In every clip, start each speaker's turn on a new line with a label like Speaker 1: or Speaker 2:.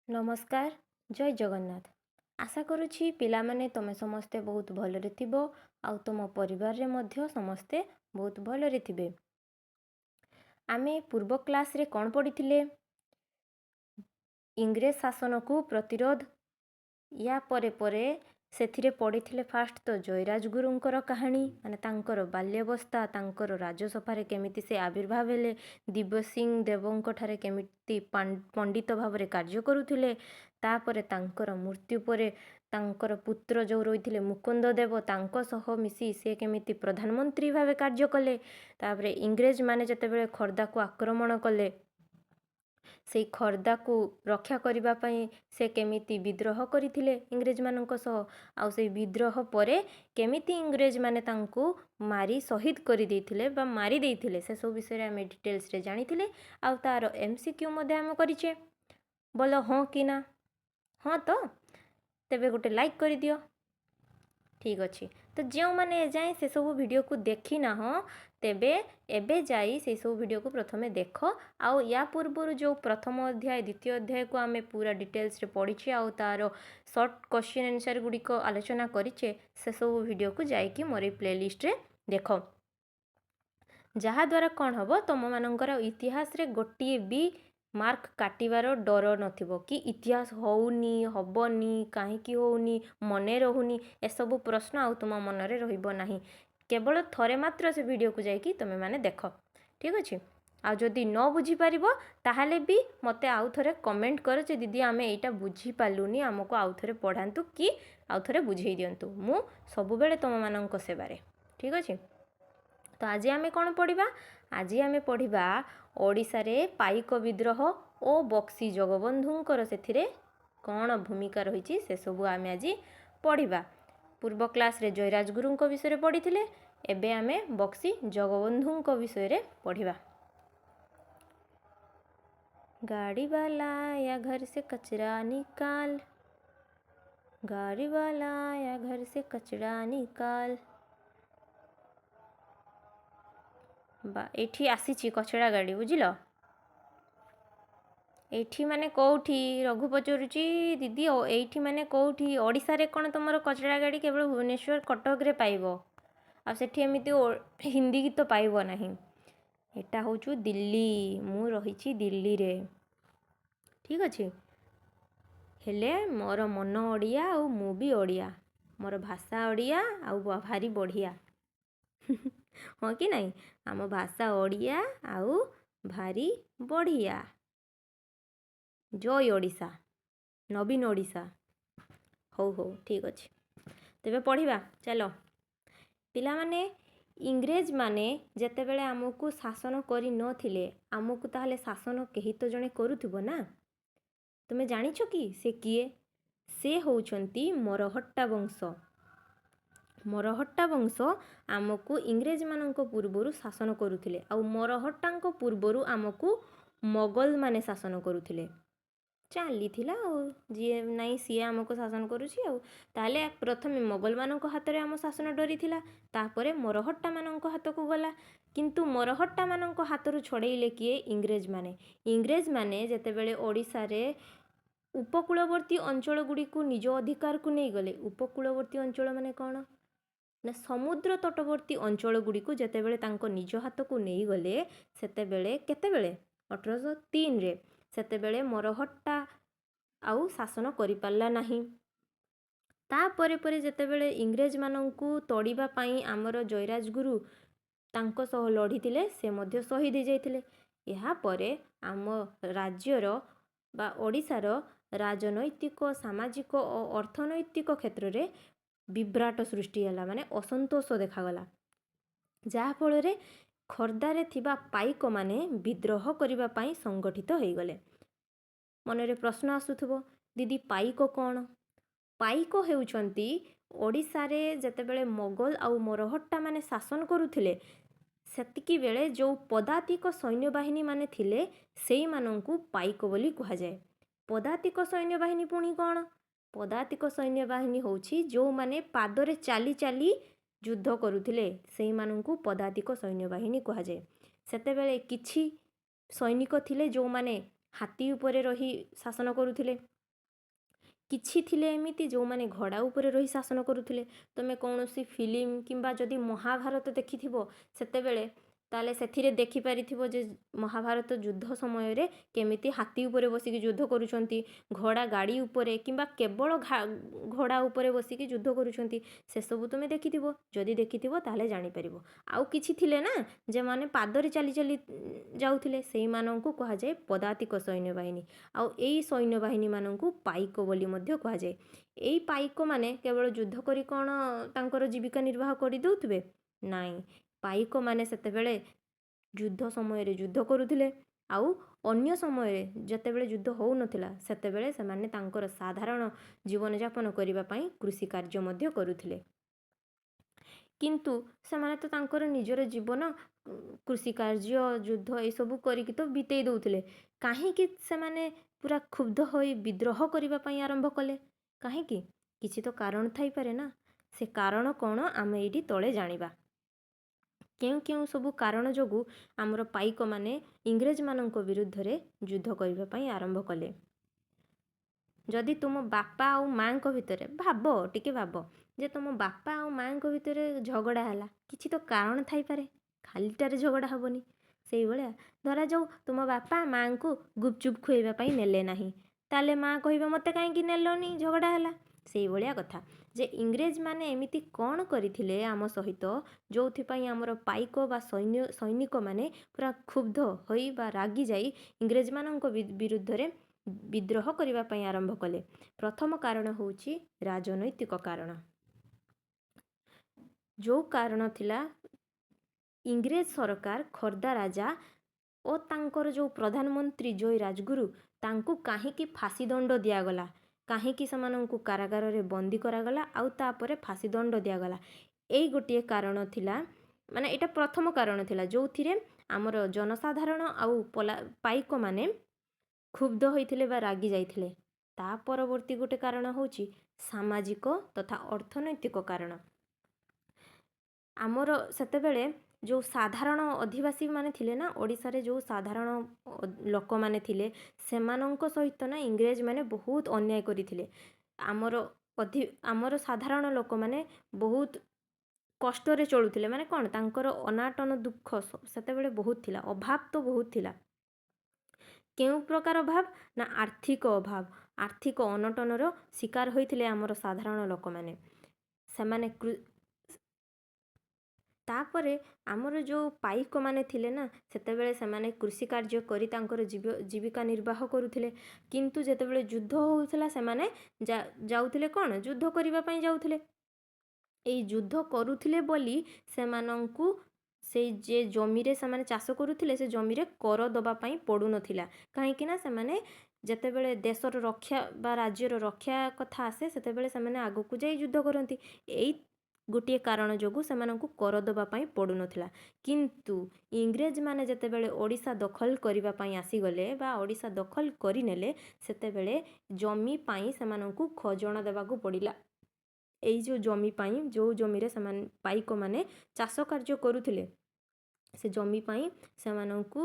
Speaker 1: नमस्कार जय जगन्नाथ। आशा करुछि पिलामाने तमे समस्ते बहुत भलरे थिबो आउ तुम परिवार रे मध्य समस्ते बहुत भलरे थिबे। आमे पूर्व क्लास रे कोन पढ़िथिले इंग्रेज शासन को प्रतिरोध या परे परे सेथिरे पढ़िथिले फास्ट तो जयराजगुरुंकर कहानी माने तांकर बाल्यवस्था तांकर राजसभारे केमिति से आविर्भाव हेले दिव्य सिंह देवंक ठारे केमिति पंडित भावरे कार्य करुथिले तापरे तांकर मृत्यु परे तांकर पुत्र जो रहिथिले मुकुंद देव तांको सह मिसी से केमिति प्रधानमंत्री भावे कार्य कले तापरे इंग्रेज माने जेतेबेले खर्दा को आक्रमण कले से खर्दा को रक्षा करिबा पई से केमिति विद्रोह करिथिले इंग्रेज मानक सह आउ से विद्रोह परे केमिति इंग्रेज माने तांको मारी शहीद करि देथिले बा मारी देथिले से सब विषय आमे डिटेल्स रे जानिथिले आउ तार एमसीक्यू मध्ये आमे करिचे बोलो हां कि ना हाँ तो तेबे गोटे लाइक करि दियो। ठीक अच्छे तो जो मैंने जाए से सब वीडियो को देखी ना हो तेबे एबे जाई से सब वीडियो को प्रथमे देख आउ या पूर्व जो प्रथम अध्याय द्वितीय अध्याय को आमे पूरा डिटेल्स रे पढ़ीचे आउ तार शॉर्ट क्वेश्चन आंसर गुडी को आलोचना करिचे से सब वीडियो को जाई कि मोर प्लेलिस्ट रे देख जहा द्वारा कौन हबो तुम मानकर इतिहास रे गोटिए भी मार्क काटिबार डर नथिबो कि इतिहास होउनी हबनी काहेकि होउनी मने रहुनी एसबु प्रश्न आउ तुम मनरे रहिबो नाही केवल थरे मात्र से वीडियो को जाइकी तुमे माने देख। ठीक अच्छे आ जदि न बुझी पारिबो ताहाले भी मते आउ थरे कमेंट कर जे दीदी आमे एटा बुझी पालुनी हमको आउ थरे पढ़ांतु कि आउ थरे बुझेई दियंतु मु सब बेले तुम मानक सेवारे। ठीक अच्छे तो आज आमे कौन पढ़िबा आज आमे पढ़िबा ओडिसा रे पाइक विद्रोह ओ बक्सी जगबंधुंकर सेथिरे कौन भूमिका रही से सब आमे आज पढ़िबा। पूर्व क्लास रे जयराजगुरुंक विषय रे पढ़िथिले एबे आमे बक्सी जगबंधुंक विषय रे पढ़िबा। गाड़ी वाला या घर से कचरा निकाल गाड़ी वाला या घर से कचरा निकाल बा एठी आसीची कचरा गाड़ी बुझिल एठी माने कोठी रघु पचरुची दीदी एठी माने कोठी ओडिसा रे कोन तुमर कचरा गाड़ी केवल भुवनेश्वर कटक रे पाइबो आ सेठी एमिति हिंदी गीत पाइबो नाही एटा होचु दिल्ली मु रहिची दिल्ली रे। ठीक अछि हेले मोर मन ओडिया आ मु भी ओडिया मोर भाषा ओडिया आ भारी बढ़िया हाँ कि नहीं आम भाषा ओडिया आउ भारी बढ़िया जय ओडिशा नवीन ओडिशा हो हो ठीक अच्छे तेबे पढ़िबा चलो पिला माने इंग्रेज माने जेतेबेले आमको शासन करि नथिले आमको ताहले शासन केही तो जणे करूथिबो ना तुमे जानिछो कि से किए से होउछंती मरहट्टा वंश मरहट्टा वंश आमको इंग्रेज मानक पूर्वरु शासन करुथिले आ मरहट्टांक पूर्वरु आमको मोगल माने शासन करुथिले चाली थिला जी नाई सी आमको शासन करुछि आ ताले प्रथमे मोगल मानक हाथ रे आम शासन डरी थिला तापरे मरहट्टा मानक हाथ को गला किंतु मरहट्टा मानक हाथ रु छड़ेइले किए इंग्रेज माने जेतेबेले ओडिसा रे उपकूलवर्ती अंचल गुडी को निज अधिकार को नहीं गले उपकूलवर्ती अंचल माने कौन ना समुद्र तटवर्ती अंचल गुडी को जेतेबेले तांको निज हाथ को नहीं गले सेतेबेले केतेबेले 1803 रे सेतेबेले मरहट्टा आउ शासन करि पारला नाही ता परे परे जेतेबेले इंग्रेज माननकु तोड़िबा पई आमर जयराजगुरु तांको सह लढिथिले से मध्य शहीद हो जाइथिले एहा परे आम राज्यर बा ओडिसार राजनैतिक सामाजिक और अर्थनैतिक क्षेत्र रे विभ्राट सृष्टि होला माने असंतोष देखागला जहा फल रे खर्दारे थिबा पाइक माने विद्रोह करिबा पई संगठित हो गले। मनरे प्रश्न आसुथबो दीदी पाइक कौन पाइक हेउचंती ओडिसा रे जेतेबेले मोगल आउ मरहट्टा माने शासन करुथिले सेतिकी बेले जो पदातिक सैन्य बाहिनी माने थिले सेई मानंकु पाइक बोली कहा जाए। पदातिक सैन्य बाहिनी पुणी कौन पदातिक सैन्य बाहिनी होउछि जो माने पादरे चाली चाली युद्ध करुथिले सेई मानंकु पदातिक सैन्य बाहिनी कहा जाए। सेतेबेले किछि सैनिक थिले जो माने हाथी उपरे रही शासन करुथिले କିଛି ଥିଲେ ଏମିତି ଯେଉଁମାନେ ଘୋଡ଼ା ଉପରେ ରହି ଶାସନ କରୁଥିଲେ। ତୁମେ କୌଣସି ଫିଲ୍ମ କିମ୍ବା ଯଦି ମହାଭାରତ ଦେଖିଥିବ ସେତେବେଳେ, ତାହେଲେ ସେଥିରେ ଦେଖିପାରିଥିବ ଯେ ମହାଭାରତ ଯୁଦ୍ଧ ସମୟରେ କେମିତି ହାତୀ ଉପରେ ବସିକି ଯୁଦ୍ଧ କରୁଛନ୍ତି, ଘୋଡ଼ା ଗାଡ଼ି ଉପରେ କିମ୍ବା କେବଳ ଘୋଡ଼ା ଉପରେ ବସିକି ଯୁଦ୍ଧ କରୁଛନ୍ତି। ସେସବୁ ତୁମେ ଦେଖିଥିବ, ଯଦି ଦେଖିଥିବ ତାହେଲେ ଜାଣିପାରିବ। ଆଉ କିଛି ଥିଲେ ନା ଯେଉଁମାନେ ପାଦରେ ଚାଲି ଚାଲି ଯାଉଥିଲେ, ସେଇମାନଙ୍କୁ କୁହାଯାଏ ପଦାତିକ ସୈନ୍ୟବାହିନୀ। ଆଉ ଏଇ ସୈନ୍ୟବାହିନୀମାନଙ୍କୁ ପାଇକ ବୋଲି ମଧ୍ୟ କୁହାଯାଏ। ଏଇ ପାଇକମାନେ କେବଳ ଯୁଦ୍ଧ କରି କ'ଣ ତାଙ୍କର ଜୀବିକା ନିର୍ବାହ କରିଦେଉଥିବେ? ନାଇଁ, ପାଇକମାନେ ସେତେବେଳେ ଯୁଦ୍ଧ ସମୟରେ ଯୁଦ୍ଧ କରୁଥିଲେ। ଆଉ ଅନ୍ୟ ସମୟରେ ଯେତେବେଳେ ଯୁଦ୍ଧ ହେଉନଥିଲା ସେତେବେଳେ ସେମାନେ ତାଙ୍କର ସାଧାରଣ ଜୀବନଯାପନ କରିବା ପାଇଁ କୃଷି କାର୍ଯ୍ୟ ମଧ୍ୟ କରୁଥିଲେ। କିନ୍ତୁ ସେମାନେ ତ ତାଙ୍କର ନିଜର ଜୀବନ କୃଷି କାର୍ଯ୍ୟ, ଯୁଦ୍ଧ ଏସବୁ କରିକି ତ ବିତେଇ ଦେଉଥିଲେ। କାହିଁକି ସେମାନେ ପୁରା କ୍ଷୁବ୍ଧ ହୋଇ ବିଦ୍ରୋହ କରିବା ପାଇଁ ଆରମ୍ଭ କଲେ? କାହିଁକି? କିଛି ତ କାରଣ ଥାଇପାରେ ନା। ସେ କାରଣ କ'ଣ ଆମେ ଏଇଠି ତଳେ ଜାଣିବା। କେଉଁ କେଉଁ ସବୁ କାରଣ ଯୋଗୁଁ ଆମର ପାଇକମାନେ ଇଂରେଜମାନଙ୍କ ବିରୁଦ୍ଧରେ ଯୁଦ୍ଧ କରିବା ପାଇଁ ଆରମ୍ଭ କଲେ। ଯଦି ତୁମ ବାପା ଆଉ ମାଆଙ୍କ ଭିତରେ ଟିକେ ଭାବ ଯେ ତୁମ ବାପା ଆଉ ମାଆଙ୍କ ଭିତରେ ଝଗଡ଼ା ହେଲା, କିଛି ତ କାରଣ ଥାଇପାରେ, ଖାଲିଟାରେ ଝଗଡ଼ା ହେବନି। ସେଇଭଳିଆ ଧରାଯାଉ ତୁମ ବାପା ମାଆଙ୍କୁ ଗୁପଚୁପ୍ ଖୁଆଇବା ପାଇଁ ନେଲେ ନାହିଁ, ତାହେଲେ ମାଆ କହିବେ ମୋତେ କାହିଁକି ନେଲନି, ଝଗଡ଼ା ହେଲା। ସେଇଭଳିଆ କଥା ଯେ ଇଂରେଜମାନେ ଏମିତି କ'ଣ କରିଥିଲେ ଆମ ସହିତ ଯେଉଁଥିପାଇଁ ଆମର ପାଇକ ବା ସୈନିକମାନେ ପୁରା କ୍ଷୁବ୍ଧ ହୋଇ ବା ରାଗିଯାଇ ଇଂରେଜମାନଙ୍କ ବିରୁଦ୍ଧରେ ବିଦ୍ରୋହ କରିବା ପାଇଁ ଆରମ୍ଭ କଲେ। ପ୍ରଥମ କାରଣ ହେଉଛି ରାଜନୈତିକ କାରଣ। ଯେଉଁ କାରଣ ଥିଲା ଇଂରେଜ ସରକାର, ଖୋର୍ଦ୍ଧା ରାଜା ଓ ତାଙ୍କର ଯେଉଁ ପ୍ରଧାନମନ୍ତ୍ରୀ ଜୟୀ ରାଜଗୁରୁ, ତାଙ୍କୁ କାହିଁକି ଫାଶୀ ଦଣ୍ଡ ଦିଆଗଲା, କାହିଁକି ସେମାନଙ୍କୁ କାରାଗାରରେ ବନ୍ଦୀ କରାଗଲା ଆଉ ତାପରେ ଫାଶୀ ଦଣ୍ଡ ଦିଆଗଲା, ଏଇ ଗୋଟିଏ କାରଣ ଥିଲା। ମାନେ ଏଇଟା ପ୍ରଥମ କାରଣ ଥିଲା ଯେଉଁଥିରେ ଆମର ଜନସାଧାରଣ ଆଉ ପାଇକମାନେ କ୍ଷୁବ୍ଧ ହୋଇଥିଲେ ବା ରାଗି ଯାଇଥିଲେ। ତା ପରବର୍ତ୍ତୀ ଗୋଟେ କାରଣ ହେଉଛି ସାମାଜିକ ତଥା ଅର୍ଥନୈତିକ କାରଣ। ଆମର ସେତେବେଳେ ଯେଉଁ ସାଧାରଣ ଅଧିବାସୀମାନେ ଥିଲେ ନା, ଓଡ଼ିଶାରେ ଯେଉଁ ସାଧାରଣ ଲୋକମାନେ ଥିଲେ, ସେମାନଙ୍କ ସହିତ ନା ଇଂରେଜମାନେ ବହୁତ ଅନ୍ୟାୟ କରିଥିଲେ। ଆମର ସାଧାରଣ ଲୋକମାନେ ବହୁତ କଷ୍ଟରେ ଚଳୁଥିଲେ। ମାନେ କ'ଣ, ତାଙ୍କର ଅନାଟନ ଦୁଃଖ ସେତେବେଳେ ବହୁତ ଥିଲା, ଅଭାବ ତ ବହୁତ ଥିଲା। କେଉଁ ପ୍ରକାର ଅଭାବ? ନା ଆର୍ଥିକ ଅଭାବ, ଆର୍ଥିକ ଅନଟନର ଶିକାର ହୋଇଥିଲେ ଆମର ସାଧାରଣ ଲୋକମାନେ। ସେମାନେ ତାପରେ ଆମର ଯେଉଁ ପାଇକମାନେ ଥିଲେ ନା, ସେତେବେଳେ ସେମାନେ କୃଷି କାର୍ଯ୍ୟ କରି ତାଙ୍କର ଜୀବିକା ନିର୍ବାହ କରୁଥିଲେ। କିନ୍ତୁ ଯେତେବେଳେ ଯୁଦ୍ଧ ହେଉଥିଲା ସେମାନେ ଯାଉଥିଲେ କ'ଣ, ଯୁଦ୍ଧ କରିବା ପାଇଁ ଯାଉଥିଲେ। ଏଇ ଯୁଦ୍ଧ କରୁଥିଲେ ବୋଲି ସେମାନଙ୍କୁ ସେଇ ଯେ ଜମିରେ ସେମାନେ ଚାଷ କରୁଥିଲେ ସେ ଜମିରେ କର ଦେବା ପାଇଁ ପଡ଼ୁନଥିଲା। କାହିଁକି ନା ସେମାନେ ଯେତେବେଳେ ଦେଶର ରକ୍ଷା ବା ରାଜ୍ୟର ରକ୍ଷା କଥା ଆସେ ସେତେବେଳେ ସେମାନେ ଆଗକୁ ଯାଇ ଯୁଦ୍ଧ କରନ୍ତି। ଏଇ ଗୋଟିଏ କାରଣ ଯୋଗୁଁ ସେମାନଙ୍କୁ କର ଦେବା ପାଇଁ ପଡ଼ୁନଥିଲା। କିନ୍ତୁ ଇଂରେଜମାନେ ଯେତେବେଳେ ଓଡ଼ିଶା ଦଖଲ କରିବା ପାଇଁ ଆସିଗଲେ ବା ଓଡ଼ିଶା ଦଖଲ କରିନେଲେ, ସେତେବେଳେ ଜମି ପାଇଁ ସେମାନଙ୍କୁ ଖଜଣା ଦେବାକୁ ପଡ଼ିଲା। ଏଇ ଯେଉଁ ଜମି ପାଇଁ, ଯେଉଁ ଜମିରେ ସେମାନେ ପାଇକମାନେ ଚାଷ କାର୍ଯ୍ୟ କରୁଥିଲେ, ସେ ଜମି ପାଇଁ ସେମାନଙ୍କୁ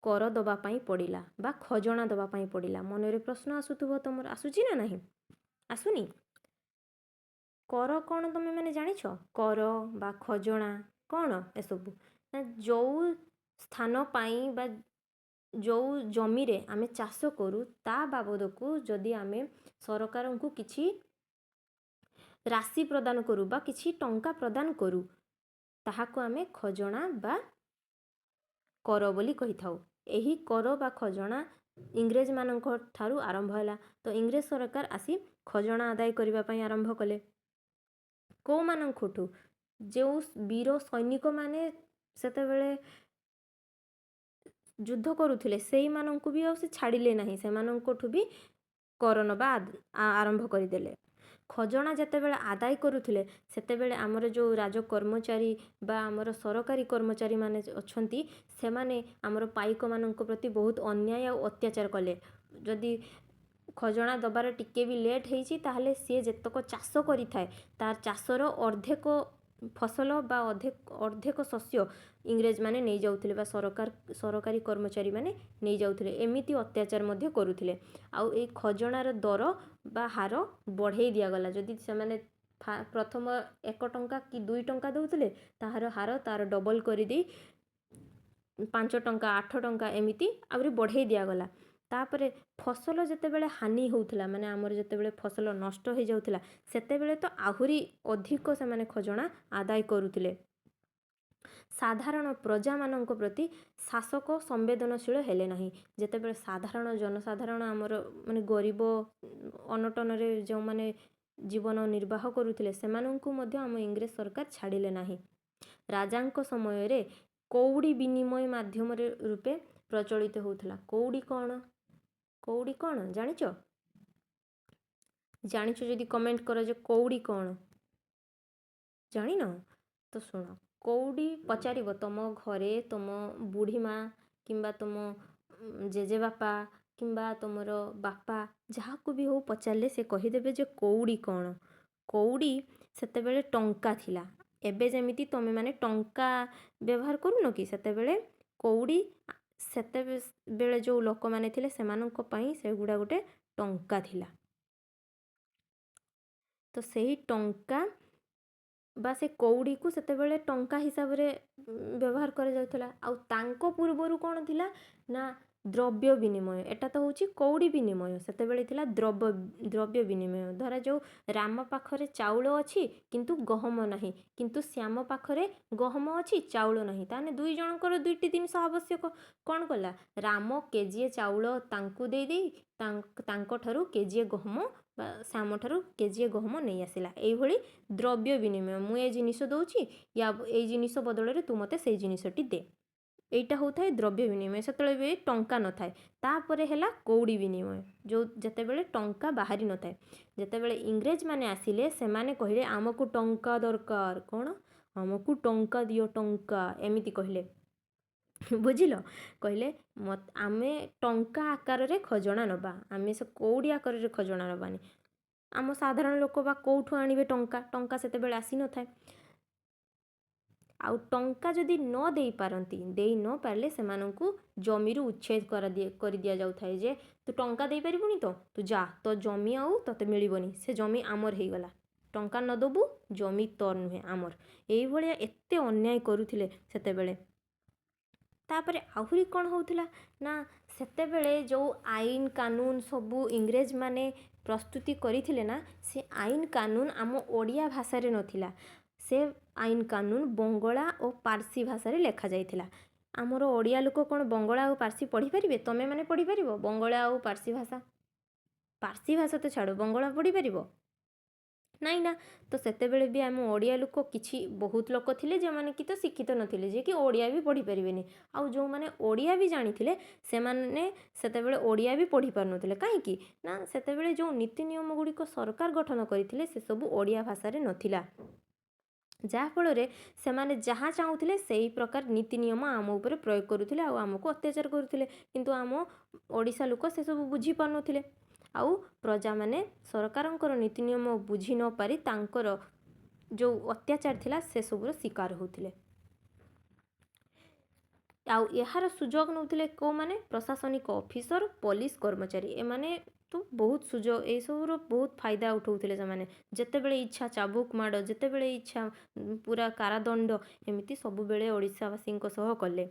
Speaker 1: କର ଦେବା ପାଇଁ ପଡ଼ିଲା ବା ଖଜଣା ଦେବା ପାଇଁ ପଡ଼ିଲା। ମନରେ ପ୍ରଶ୍ନ ଆସୁଥିବ ତମର, ଆସୁଛି ନା ନାହିଁ? ଆସୁନି? କର କ'ଣ ତମେ ମାନେ ଜାଣିଛ? କର ବା ଖଜଣା କ'ଣ ଏସବୁ? ନା ଯେଉଁ ସ୍ଥାନ ପାଇଁ ବା ଯେଉଁ ଜମିରେ ଆମେ ଚାଷ କରୁ ତା ବାବଦକୁ ଯଦି ଆମେ ସରକାରଙ୍କୁ କିଛି ରାଶି ପ୍ରଦାନ କରୁ ବା କିଛି ଟଙ୍କା ପ୍ରଦାନ କରୁ, ତାହାକୁ ଆମେ ଖଜଣା ବା କର ବୋଲି କହିଥାଉ। ଏହି କର ବା ଖଜଣା ଇଂରେଜମାନଙ୍କ ଠାରୁ ଆରମ୍ଭ ହେଲା। ତ ଇଂରେଜ ସରକାର ଆସି ଖଜଣା ଆଦାୟ କରିବା ପାଇଁ ଆରମ୍ଭ କଲେ। କେଉଁମାନଙ୍କଠୁ? ଯେଉଁ ବୀର ସୈନିକମାନେ ସେତେବେଳେ ଯୁଦ୍ଧ କରୁଥିଲେ ସେଇମାନଙ୍କୁ ବି ଆଉ ସେ ଛାଡ଼ିଲେ ନାହିଁ, ସେମାନଙ୍କଠୁ ବି କର ନେବା ଆରମ୍ଭ କରିଦେଲେ। ଖଜଣା ଯେତେବେଳେ ଆଦାୟ କରୁଥିଲେ ସେତେବେଳେ ଆମର ଯେଉଁ ରାଜକର୍ମଚାରୀ ବା ଆମର ସରକାରୀ କର୍ମଚାରୀମାନେ ଅଛନ୍ତି, ସେମାନେ ଆମର ପାଇକମାନଙ୍କ ପ୍ରତି ବହୁତ ଅନ୍ୟାୟ ଆଉ ଅତ୍ୟାଚାର କଲେ। ଯଦି ଖଜଣା ଦେବାର ଟିକେ ବି ଲେଟ୍ ହେଇଛି ତାହେଲେ ସିଏ ଯେତକ ଚାଷ କରିଥାଏ ତାର ଚାଷର ଅର୍ଦ୍ଧେକ ଫସଲ ବା ଅର୍ଦ୍ଧେକ ଶସ୍ୟ ଇଂରେଜମାନେ ନେଇଯାଉଥିଲେ ବା ସରକାରୀ କର୍ମଚାରୀମାନେ ନେଇଯାଉଥିଲେ। ଏମିତି ଅତ୍ୟାଚାର ମଧ୍ୟ କରୁଥିଲେ। ଆଉ ଏଇ ଖଜଣାର ଦର ବା ହାର ବଢ଼େଇ ଦିଆଗଲା। ଯଦି ସେମାନେ ପ୍ରଥମ 1 ଟଙ୍କା କି 2 ଟଙ୍କା ଦେଉଥିଲେ, ତାହାର ହାର ତାର ଡବଲ କରିଦେଇ 5 ଟଙ୍କା 8 ଟଙ୍କା ଏମିତି ଆହୁରି ବଢ଼େଇ ଦିଆଗଲା। ତାପରେ ଫସଲ ଯେତେବେଳେ ହାନି ହେଉଥିଲା, ମାନେ ଆମର ଯେତେବେଳେ ଫସଲ ନଷ୍ଟ ହେଇଯାଉଥିଲା, ସେତେବେଳେ ତ ଆହୁରି ଅଧିକ ସେମାନେ ଖଜଣା ଆଦାୟ କରୁଥିଲେ। ସାଧାରଣ ପ୍ରଜାମାନଙ୍କ ପ୍ରତି ଶାସକ ସମ୍ବେଦନଶୀଳ ହେଲେ ନାହିଁ। ଯେତେବେଳେ ସାଧାରଣ ଜନସାଧାରଣ ଆମର ମାନେ ଗରିବ ଅନଟନରେ ଯେଉଁମାନେ ଜୀବନ ନିର୍ବାହ କରୁଥିଲେ, ସେମାନଙ୍କୁ ମଧ୍ୟ ଆମ ଇଂରେଜ ସରକାର ଛାଡ଼ିଲେ ନାହିଁ। ରାଜାଙ୍କ ସମୟରେ କଉଡ଼ି ବିନିମୟ ମାଧ୍ୟମରେ ରୂପେ ପ୍ରଚଳିତ ହେଉଥିଲା। କଉଡ଼ି କ'ଣ ଜାଣିଛ? ଜାଣିଛ ଯଦି କମେଣ୍ଟ କର ଯେ କଉଡ଼ି କ'ଣ ଜାଣିନ? ତ ଶୁଣ, କଉଡ଼ି ପଚାରିବ ତମ ଘରେ ତମ ବୁଢ଼ୀ ମା କିମ୍ବା ତମ ଜେଜେବାପା କିମ୍ବା ତମର ବାପା ଯାହାକୁ ବି ହଉ ପଚାରିଲେ ସେ କହିଦେବେ ଯେ କଉଡ଼ି କ'ଣ। କଉଡ଼ି ସେତେବେଳେ ଟଙ୍କା ଥିଲା। ଏବେ ଯେମିତି ତମେମାନେ ଟଙ୍କା ବ୍ୟବହାର କରୁନ କି, ସେତେବେଳେ କଉଡ଼ି ସେତେବେଳେ ଯେଉଁ ଲୋକମାନେ ଥିଲେ ସେମାନଙ୍କ ପାଇଁ ସେଗୁଡ଼ା ଗୋଟେ ଟଙ୍କା ଥିଲା। ତ ସେହି ଟଙ୍କା ବା ସେ କଉଡ଼ିକୁ ସେତେବେଳେ ଟଙ୍କା ହିସାବରେ ବ୍ୟବହାର କରାଯାଉଥିଲା। ଆଉ ତାଙ୍କ ପୂର୍ବରୁ କ'ଣ ଥିଲା ନା ଦ୍ରବ୍ୟ ବିନିମୟ। ଏଟା ତ ହେଉଛି କଉଡ଼ି ବିନିମୟ, ସେତେବେଳେ ଥିଲା ଦ୍ରବ୍ୟ ବିନିମୟ। ଧରାଯାଉ ରାମ ପାଖରେ ଚାଉଳ ଅଛି କିନ୍ତୁ ଗହମ ନାହିଁ, କିନ୍ତୁ ଶ୍ୟାମ ପାଖରେ ଗହମ ଅଛି ଚାଉଳ ନାହିଁ, ତାହେଲେ 2 ଜଣଙ୍କର 2ଟି ଜିନିଷ ଆବଶ୍ୟକ। କ'ଣ କଲା? ରାମ କେଜିଏ ଚାଉଳ ତାଙ୍କୁ ଦେଇଦେଇ ତାଙ୍କଠାରୁ କେଜିଏ ଗହମ ବା ଶ୍ୟାମଠାରୁ କେଜିଏ ଗହମ ନେଇ ଆସିଲା। ଏଇଭଳି ଦ୍ରବ୍ୟ ବିନିମୟ। ମୁଁ ଏ ଜିନିଷ ଦେଉଛି, ଏଇ ଜିନିଷ ବଦଳରେ ତୁ ମୋତେ ସେଇ ଜିନିଷଟି ଦେ। এইটা ହେଉଥାଏ ଦ୍ରବ୍ୟ ବିନିମୟ। ସେତେବେଳେ ବି ଟଙ୍କା ନଥାଏ। ତାପରେ ହେଲା କଉଡ଼ି ବିନିମୟ, ଯେତେବେଳେ ଟଙ୍କା ବାହାରି ନଥାଏ। ଯେତେବେଳେ ଇଂରେଜମାନେ ଆସିଲେ, ସେମାନେ କହିଲେ ଆମକୁ ଟଙ୍କା ଦରକାର। କ'ଣ? ଆମକୁ ଟଙ୍କା ଦିଅ, ଟଙ୍କା, ଏମିତି କହିଲେ। ବୁଝିଲ? କହିଲେ ଆମେ ଟଙ୍କା ଆକାରରେ ଖଜଣା ନେବା, ଆମେ ସେ କଉଡ଼ି ଆକାରରେ ଖଜଣା ନେବାନି। ଆମ ସାଧାରଣ ଲୋକ ବା କେଉଁଠୁ ଆଣିବେ ଟଙ୍କା ସେତେବେଳେ ଆସିନଥାଏ। ଆଉ ଟଙ୍କା ଯଦି ନ ଦେଇପାରନ୍ତି, ଦେଇ ନ ପାରିଲେ ସେମାନଙ୍କୁ ଜମିରୁ ଉଚ୍ଛେଦ କରିଦିଆଯାଉଥାଏ ଯେ ତୁ ଟଙ୍କା ଦେଇପାରିବୁନି ତ ତୁ ଯା, ତୋ ଜମି ଆଉ ତୋତେ ମିଳିବନି, ସେ ଜମି ଆମର ହେଇଗଲା। ଟଙ୍କା ନ ଦେବୁ, ଜମି ତୋର ନୁହେଁ ଆମର। ଏଇଭଳିଆ ଏତେ ଅନ୍ୟାୟ କରୁଥିଲେ ସେତେବେଳେ। ତାପରେ ଆହୁରି କ'ଣ ହେଉଥିଲା ନା ସେତେବେଳେ ଯେଉଁ ଆଇନ କାନୁନ ସବୁ ଇଂରେଜମାନେ ପ୍ରସ୍ତୁତି କରିଥିଲେ ନା, ସେ ଆଇନ କାନୁନ ଆମ ଓଡ଼ିଆ ଭାଷାରେ ନଥିଲା। ସେ ଆଇନ କାନୁନ ବଙ୍ଗଳା ଓ ପାର୍ସୀ ଭାଷାରେ ଲେଖାଯାଇଥିଲା। ଆମର ଓଡ଼ିଆ ଲୋକ କ'ଣ ବଙ୍ଗଳା ଆଉ ପାର୍ସୀ ପଢ଼ିପାରିବେ? ତମେମାନେ ପଢ଼ିପାରିବ ବଙ୍ଗଳା ଆଉ ପାର୍ସୀ ଭାଷା? ପାର୍ସୀ ଭାଷା ତ ଛାଡ଼, ବଙ୍ଗଳା ପଢ଼ିପାରିବ? ନାଇଁ ନା। ତ ସେତେବେଳେ ବି ଆମ ଓଡ଼ିଆ ଲୋକ ବହୁତ ଲୋକ ଥିଲେ ଯେଉଁମାନେ କି ତ ଶିକ୍ଷିତ ନଥିଲେ, ଯିଏକି ଓଡ଼ିଆ ବି ପଢ଼ିପାରିବେନି। ଆଉ ଯେଉଁମାନେ ଓଡ଼ିଆ ବି ଜାଣିଥିଲେ, ସେମାନେ ସେତେବେଳେ ଓଡ଼ିଆ ବି ପଢ଼ି ପାରୁନଥିଲେ। କାହିଁକି ନା ସେତେବେଳେ ଯେଉଁ ନୀତି ନିୟମ ଗୁଡ଼ିକ ସରକାର ଗଠନ କରିଥିଲେ ସେସବୁ ଓଡ଼ିଆ ଭାଷାରେ ନଥିଲା। ଯାହାଫଳରେ ସେମାନେ ଯାହା ଚାହୁଁଥିଲେ ସେଇ ପ୍ରକାର ନୀତି ନିୟମ ଆମ ଉପରେ ପ୍ରୟୋଗ କରୁଥିଲେ ଆଉ ଆମକୁ ଅତ୍ୟାଚାର କରୁଥିଲେ। କିନ୍ତୁ ଆମ ଓଡ଼ିଶା ଲୋକ ସେସବୁ ବୁଝିପାରୁନଥିଲେ। ଆଉ ପ୍ରଜାମାନେ ସରକାରଙ୍କର ନୀତି ନିୟମ ବୁଝି ନ ପାରି ତାଙ୍କର ଯେଉଁ ଅତ୍ୟାଚାର ଥିଲା ସେସବୁର ଶିକାର ହେଉଥିଲେ। ଆଉ ଏହାର ସୁଯୋଗ ନେଉଥିଲେ କେଉଁମାନେ? ପ୍ରଶାସନିକ ଅଫିସର, ପୋଲିସ କର୍ମଚାରୀ। ଏମାନେ ତ ବହୁତ ସୁଯୋଗ, ଏଇସବୁର ବହୁତ ଫାଇଦା ଉଠାଉଥିଲେ ସେମାନେ। ଯେତେବେଳେ ଇଚ୍ଛା ଚାବୁକ ମାଡ଼, ଯେତେବେଳେ ଇଚ୍ଛା ପୁରା କାରାଦଣ୍ଡ, ଏମିତି ସବୁବେଳେ ଓଡ଼ିଶାବାସୀଙ୍କ ସହ କଲେ।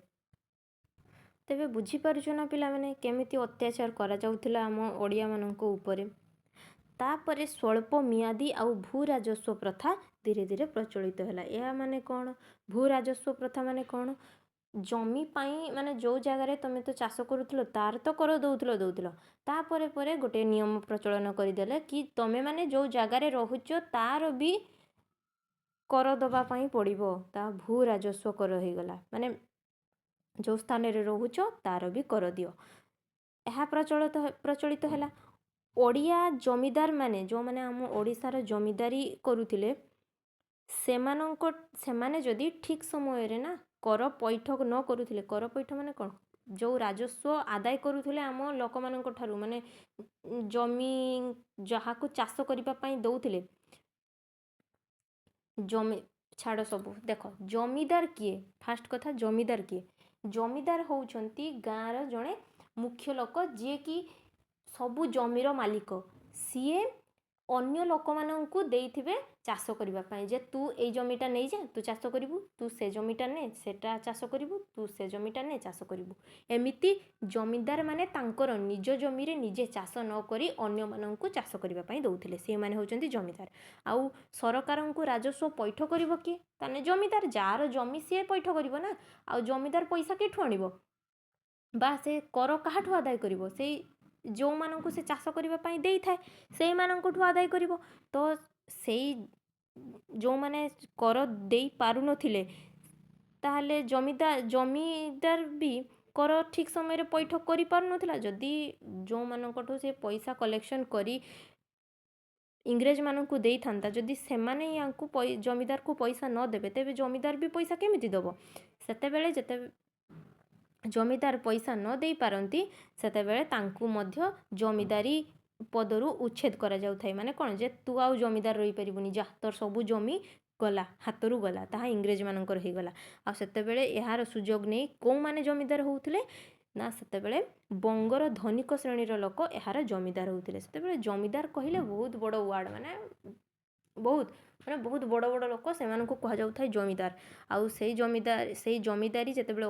Speaker 1: ତେବେ ବୁଝିପାରୁଛ ନା ପିଲାମାନେ କେମିତି ଅତ୍ୟାଚାର କରାଯାଉଥିଲା ଆମ ଓଡ଼ିଆମାନଙ୍କ ଉପରେ? ତାପରେ ସ୍ୱଳ୍ପ ମିଆଦି ଆଉ ଭୂ ରାଜସ୍ୱ ପ୍ରଥା ଧୀରେ ଧୀରେ ପ୍ରଚଳିତ ହେଲା। ଏହା ମାନେ କ'ଣ? ଭୂ ରାଜସ୍ୱ ପ୍ରଥା ମାନେ କ'ଣ? ଜମି ପାଇଁ, ମାନେ ଯେଉଁ ଜାଗାରେ ତମେ ତ ଚାଷ କରୁଥିଲ ତାର ତ କର ଦେଉଥିଲ। ତାପରେ ପରେ ଗୋଟେ ନିୟମ ପ୍ରଚଳନ କରିଦେଲେ କି ତମେମାନେ ଯେଉଁ ଜାଗାରେ ରହୁଛ ତାର ବି କର ଦେବା ପାଇଁ ପଡ଼ିବ। ତା ଭୂ ରାଜସ୍ୱ କର ହେଇଗଲା। ମାନେ ଯେଉଁ ସ୍ଥାନରେ ରହୁଛ ତାର ବି କର ଦିଅ। ଏହା ପ୍ରଚଳିତ ହେଲା। ଓଡ଼ିଆ ଜମିଦାରମାନେ, ଯେଉଁମାନେ ଆମ ଓଡ଼ିଶାର ଜମିଦାରୀ କରୁଥିଲେ, ସେମାନେ ଯଦି ଠିକ୍ ସମୟରେ ନା କର ପୈଠ ନ କରୁଥିଲେ, କର ପୈଠ ମାନେ କ'ଣ? ଯେଉଁ ରାଜସ୍ୱ ଆଦାୟ କରୁଥିଲେ ଆମ ଲୋକମାନଙ୍କ ଠାରୁ, ମାନେ ଜମି ଯାହାକୁ ଚାଷ କରିବା ପାଇଁ ଦେଉଥିଲେ, ଜମି ଛାଡ଼ ସବୁ। ଦେଖ ଜମିଦାର କିଏ? ଫାଷ୍ଟ କଥା ଜମିଦାର କିଏ? ଜମିଦାର ହେଉଛନ୍ତି ଗାଁର ଜଣେ ମୁଖ୍ୟ ଲୋକ, ଯିଏକି ସବୁ ଜମିର ମାଲିକ। ସିଏ ଅନ୍ୟ ଲୋକମାନଙ୍କୁ ଦେଇଥିବେ ଚାଷ କରିବା ପାଇଁ, ଯେ ତୁ ଏଇ ଜମିଟା ନେଇଯା, ତୁ ଚାଷ କରିବୁ, ତୁ ସେ ଜମିଟା ନେ, ସେଟା ଚାଷ କରିବୁ, ତୁ ସେ ଜମିଟା ନେ, ଚାଷ କରିବୁ। ଏମିତି ଜମିଦାର ମାନେ ତାଙ୍କର ନିଜ ଜମିରେ ନିଜେ ଚାଷ ନ କରି ଅନ୍ୟମାନଙ୍କୁ ଚାଷ କରିବା ପାଇଁ ଦେଉଥିଲେ। ସେମାନେ ହେଉଛନ୍ତି ଜମିଦାର। ଆଉ ସରକାରଙ୍କୁ ରାଜସ୍ୱ ପୈଠ କରିବ କିଏ? ତାହେଲେ ଜମିଦାର। ଯାହାର ଜମି ସିଏ ପୈଠ କରିବ ନା। ଆଉ ଜମିଦାର ପଇସା କେଉଁଠୁ ଆଣିବ? ବା ସେ କର କାହାଠୁ ଆଦାୟ କରିବ? ସେଇ ଯେଉଁମାନଙ୍କୁ ସେ ଚାଷ କରିବା ପାଇଁ ଦେଇଥାଏ ସେଇମାନଙ୍କଠୁ ଆଦାୟ କରିବ। ତ ସେଇ ଯେଉଁମାନେ କର ଦେଇ ପାରୁନଥିଲେ, ତାହେଲେ ଜମିଦାର ବି କର ଠିକ୍ ସମୟରେ ପୈଠ କରିପାରୁନଥିଲା। ଯଦି ଯେଉଁମାନଙ୍କଠୁ ସେ ପଇସା କଲେକ୍ସନ୍ କରି ଇଂରେଜମାନଙ୍କୁ ଦେଇଥାନ୍ତା, ଯଦି ସେମାନେ ୟାଙ୍କୁ ଜମିଦାରକୁ ପଇସା ନ ଦେବେ, ତେବେ ଜମିଦାର ବି ପଇସା କେମିତି ଦେବ? ସେତେବେଳେ ଜମିଦାର ପଇସା ନ ଦେଇପାରନ୍ତି, ସେତେବେଳେ ତାଙ୍କୁ ମଧ୍ୟ ଜମିଦାରୀ ପଦରୁ ଉଚ୍ଛେଦ କରାଯାଉଥାଏ। ମାନେ କ'ଣ, ଯେ ତୁ ଆଉ ଜମିଦାର ରହିପାରିବୁନି, ଯା, ତୋର ସବୁ ଜମି ଗଲା, ହାତରୁ ଗଲା, ତାହା ଇଂରେଜମାନଙ୍କର ହେଇଗଲା। ଆଉ ସେତେବେଳେ ଏହାର ସୁଯୋଗ ନେଇ କେଉଁମାନେ ଜମିଦାର ହେଉଥିଲେ ନା, ସେତେବେଳେ ବଙ୍ଗର ଧନିକ ଶ୍ରେଣୀର ଲୋକ ଏହାର ଜମିଦାର ହେଉଥିଲେ। ସେତେବେଳେ ଜମିଦାର କହିଲେ ବହୁତ ବଡ଼ ୱାର୍ଡ଼, ମାନେ ବହୁତ ବଡ଼ ବଡ଼ ଲୋକ, ସେମାନଙ୍କୁ କୁହାଯାଉଥାଏ ଜମିଦାର। ଆଉ ସେଇ ଜମିଦାରୀ ଯେତେବେଳେ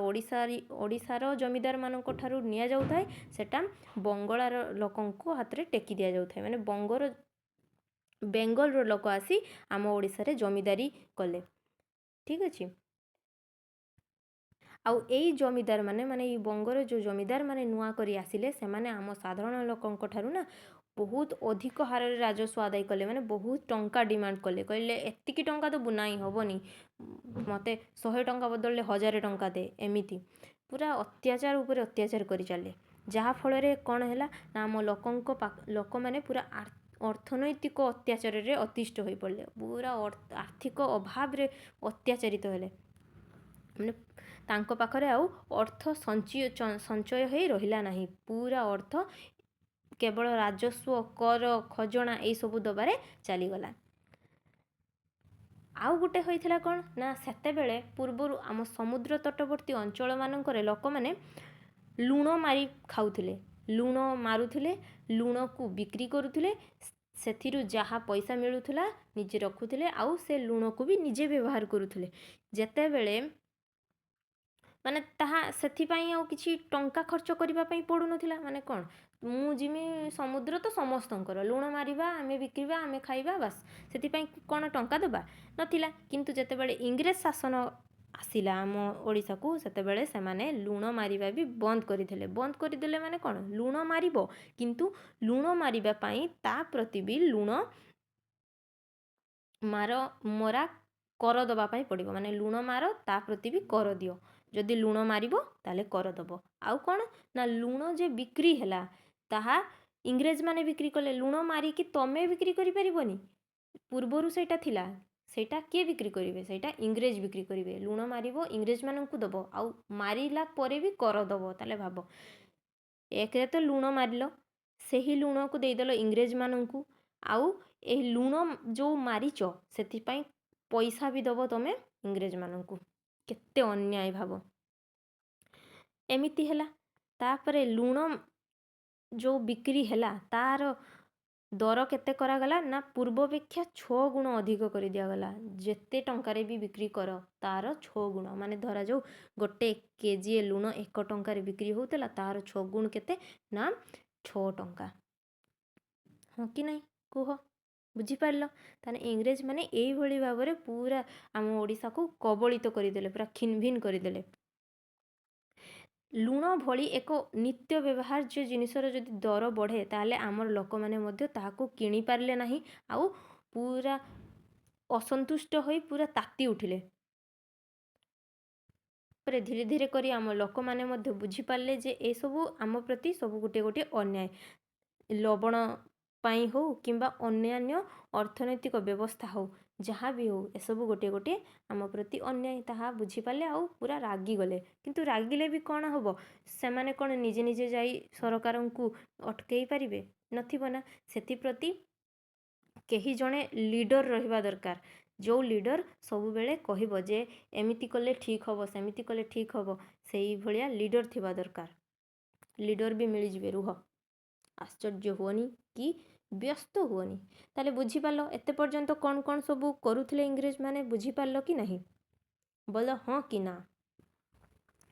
Speaker 1: ଓଡ଼ିଶାର ଜମିଦାରମାନଙ୍କ ଠାରୁ ନିଆଯାଉଥାଏ, ସେଟା ବଙ୍ଗଳାର ଲୋକଙ୍କ ହାତରେ ଟେକି ଦିଆଯାଉଥାଏ। ମାନେ ବେଙ୍ଗଲର ଲୋକ ଆସି ଆମ ଓଡ଼ିଶାରେ ଜମିଦାରୀ କଲେ। ଠିକ୍ ଅଛି। ଆଉ ଏଇ ଜମିଦାର ମାନେ ଏଇ ବଙ୍ଗର ଯେଉଁ ଜମିଦାର ମାନେ ନୂଆ କରି ଆସିଲେ, ସେମାନେ ଆମ ସାଧାରଣ ଲୋକଙ୍କ ଠାରୁ ନା ବହୁତ ଅଧିକ ହାରରେ ରାଜସ୍ୱ ଆଦାୟ କଲେ। ମାନେ ବହୁତ ଟଙ୍କା ଡିମାଣ୍ଡ କଲେ। କହିଲେ ଏତିକି ଟଙ୍କା ଦେବୁ? ନାହିଁ, ହେବନି, ମୋତେ 100 ଟଙ୍କା ବଦଳରେ 1000 ଟଙ୍କା ଦେ। ଏମିତି ପୁରା ଅତ୍ୟାଚାର ଉପରେ ଅତ୍ୟାଚାର କରି ଚାଲେ। ଯାହାଫଳରେ କ'ଣ ହେଲା ନା, ଆମ ଲୋକମାନେ ପୁରା ଅର୍ଥନୈତିକ ଅତ୍ୟାଚାରରେ ଅତିଷ୍ଠ ହୋଇପଡ଼ିଲେ। ପୁରା ଆର୍ଥିକ ଅଭାବରେ ଅତ୍ୟାଚାରିତ ହେଲେ। ମାନେ ତାଙ୍କ ପାଖରେ ଆଉ ଅର୍ଥ ସଞ୍ଚୟ ହୋଇ ରହିଲା ନାହିଁ। ପୁରା ଅର୍ଥ କେବଳ ରାଜସ୍ୱ, କର, ଖଜଣା ଏଇସବୁ ଦେବାରେ ଚାଲିଗଲା। ଆଉ ଗୋଟେ ହୋଇଥିଲା କ'ଣ ନା, ସେତେବେଳେ ପୂର୍ବରୁ ଆମ ସମୁଦ୍ର ତଟବର୍ତ୍ତୀ ଅଞ୍ଚଳମାନଙ୍କରେ ଲୋକମାନେ ଲୁଣ ମାରି ଖାଉଥିଲେ। ଲୁଣ ମାରୁଥିଲେ, ଲୁଣକୁ ବିକ୍ରି କରୁଥିଲେ। ସେଥିରୁ ଯାହା ପଇସା ମିଳୁଥିଲା ନିଜେ ରଖୁଥିଲେ, ଆଉ ସେ ଲୁଣକୁ ବି ନିଜେ ବ୍ୟବହାର କରୁଥିଲେ। ଯେତେବେଳେ ମାନେ ତାହା ସେଥିପାଇଁ ଆଉ କିଛି ଟଙ୍କା ଖର୍ଚ୍ଚ କରିବା ପାଇଁ ପଡ଼ୁନଥିଲା। ମାନେ କ'ଣ, ମୁଁ ଯିମି ସମୁଦ୍ର ତ ସମସ୍ତଙ୍କର, ଲୁଣ ମାରିବା, ଆମେ ବିକିବା, ଆମେ ଖାଇବା, ବାସ୍। ସେଥିପାଇଁ କ'ଣ ଟଙ୍କା ଦେବା ନଥିଲା। କିନ୍ତୁ ଯେତେବେଳେ ଇଂରେଜ ଶାସନ ଆସିଲା ଆମ ଓଡ଼ିଶାକୁ, ସେତେବେଳେ ସେମାନେ ଲୁଣ ମାରିବା ବି ବନ୍ଦ କରିଦେଲେ। ମାନେ କ'ଣ, ଲୁଣ ମାରିବ, କିନ୍ତୁ ଲୁଣ ମାରିବା ପାଇଁ ତା ପ୍ରତି ବି ଲୁଣ ମରା କର ଦେବା ପାଇଁ ପଡ଼ିବ। ମାନେ ଲୁଣ ମାର, ତା ପ୍ରତି ବି କର ଦିଅ। ଯଦି ଲୁଣ ମାରିବ ତାହେଲେ କର ଦେବ। ଆଉ କ'ଣ ନା, ଲୁଣ ଯେ ବିକ୍ରି ହେଲା, ତାହା ଇଂରେଜମାନେ ବିକ୍ରି କଲେ। ଲୁଣ ମାରିକି ତମେ ବିକ୍ରି କରିପାରିବନି। ପୂର୍ବରୁ ସେଇଟା ଥିଲା। ସେଇଟା କିଏ ବିକ୍ରି କରିବେ? ସେଇଟା ଇଂରେଜ ବିକ୍ରି କରିବେ। ଲୁଣ ମାରିବ, ଇଂରେଜମାନଙ୍କୁ ଦେବ, ଆଉ ମାରିଲା ପରେ ବି କର ଦେବ। ତାହେଲେ ଭାବ, ଏକରେ ତ ଲୁଣ ମାରିଲ, ସେହି ଲୁଣକୁ ଦେଇଦେଲ ଇଂରେଜମାନଙ୍କୁ, ଆଉ ଏହି ଲୁଣ ଯେଉଁ ମାରିଛ ସେଥିପାଇଁ ପଇସା ବି ଦେବ ତମେ ଇଂରେଜମାନଙ୍କୁ। କେତେ ଅନ୍ୟାୟ ଭାବ। ଏମିତି ହେଲା। ତାପରେ ଲୁଣ ଯେଉଁ ବିକ୍ରି ହେଲା, ତାର ଦର କେତେ କରାଗଲା ନା, ପୂର୍ବ ଅପେକ୍ଷା 6 ଗୁଣ ଅଧିକ କରିଦିଆଗଲା। ଯେତେ ଟଙ୍କାରେ ବି ବିକ୍ରି କର, ତାର 6 ଗୁଣ। ମାନେ ଧରାଯାଉ ଗୋଟେ କେଜିଏ ଲୁଣ 1 ଟଙ୍କାରେ ବିକ୍ରି ହେଉଥିଲା, ତାର 6 ଗୁଣ କେତେ ନା 6 ଟଙ୍କା। ହଁ କି ନାହିଁ କୁହ? ବୁଝିପାରିଲ? ତାହେଲେ ଇଂରେଜମାନେ ଏଇଭଳି ଭାବରେ ପୁରା ଆମ ଓଡ଼ିଶାକୁ କବଳିତ କରିଦେଲେ, ପୁରା ଖିନଭିନ କରିଦେଲେ। ଲୁଣ ଭଳି ଏକ ନିତ୍ୟ ବ୍ୟବହାର୍ଯ୍ୟ ଜିନିଷର ଯଦି ଦର ବଢ଼େ, ତାହେଲେ ଆମର ଲୋକମାନେ ମଧ୍ୟ ତାହାକୁ କିଣିପାରିଲେ ନାହିଁ, ଆଉ ପୁରା ଅସନ୍ତୁଷ୍ଟ ହୋଇ ପୁରା ତାତି ଉଠିଲେ। ପରେ ଧୀରେ ଧୀରେ କରି ଆମ ଲୋକମାନେ ମଧ୍ୟ ବୁଝିପାରିଲେ ଯେ ଏସବୁ ଆମ ପ୍ରତି ସବୁ ଗୋଟିଏ ଅନ୍ୟାୟ। ଲବଣ ପାଇଁ ହେଉ କିମ୍ବା ଅନ୍ୟାନ୍ୟ ଅର୍ଥନୈତିକ ବ୍ୟବସ୍ଥା ହେଉ, ଯାହା ବି ହେଉ, ଏସବୁ ଗୋଟିଏ ଆମ ପ୍ରତି ଅନ୍ୟାୟ। ତାହା ବୁଝିପାରିଲେ, ଆଉ ପୁରା ରାଗିଗଲେ। କିନ୍ତୁ ରାଗିଲେ ବି କ'ଣ ହେବ? ସେମାନେ କ'ଣ ନିଜେ ଯାଇ ସରକାରଙ୍କୁ ଅଟକେଇ ପାରିବେ? ନଥିବ ନା। ସେଥିପ୍ରତି କେହି ଜଣେ ଲିଡର ରହିବା ଦରକାର, ଯେଉଁ ଲିଡ଼ର ସବୁବେଳେ କହିବ ଯେ ଏମିତି କଲେ ଠିକ୍ ହେବ, ସେମିତି କଲେ ଠିକ୍ ହେବ, ସେଇଭଳିଆ ଲିଡ଼ର ଥିବା ଦରକାର। ଲିଡ଼ର ବି ମିଳିଯିବେ, ରୁହ, ଆଶ୍ଚର୍ଯ୍ୟ ହୁଅନି କି ବ୍ୟସ୍ତ ହୁଅନି। ତାହେଲେ ବୁଝିପାରିଲ ଏତେ ପର୍ଯ୍ୟନ୍ତ କ'ଣ କ'ଣ ସବୁ କରୁଥିଲେ ଇଂରେଜମାନେ, ବୁଝିପାରିଲ କି ନାହିଁ? ବୋଲ ହଁ କି ନା।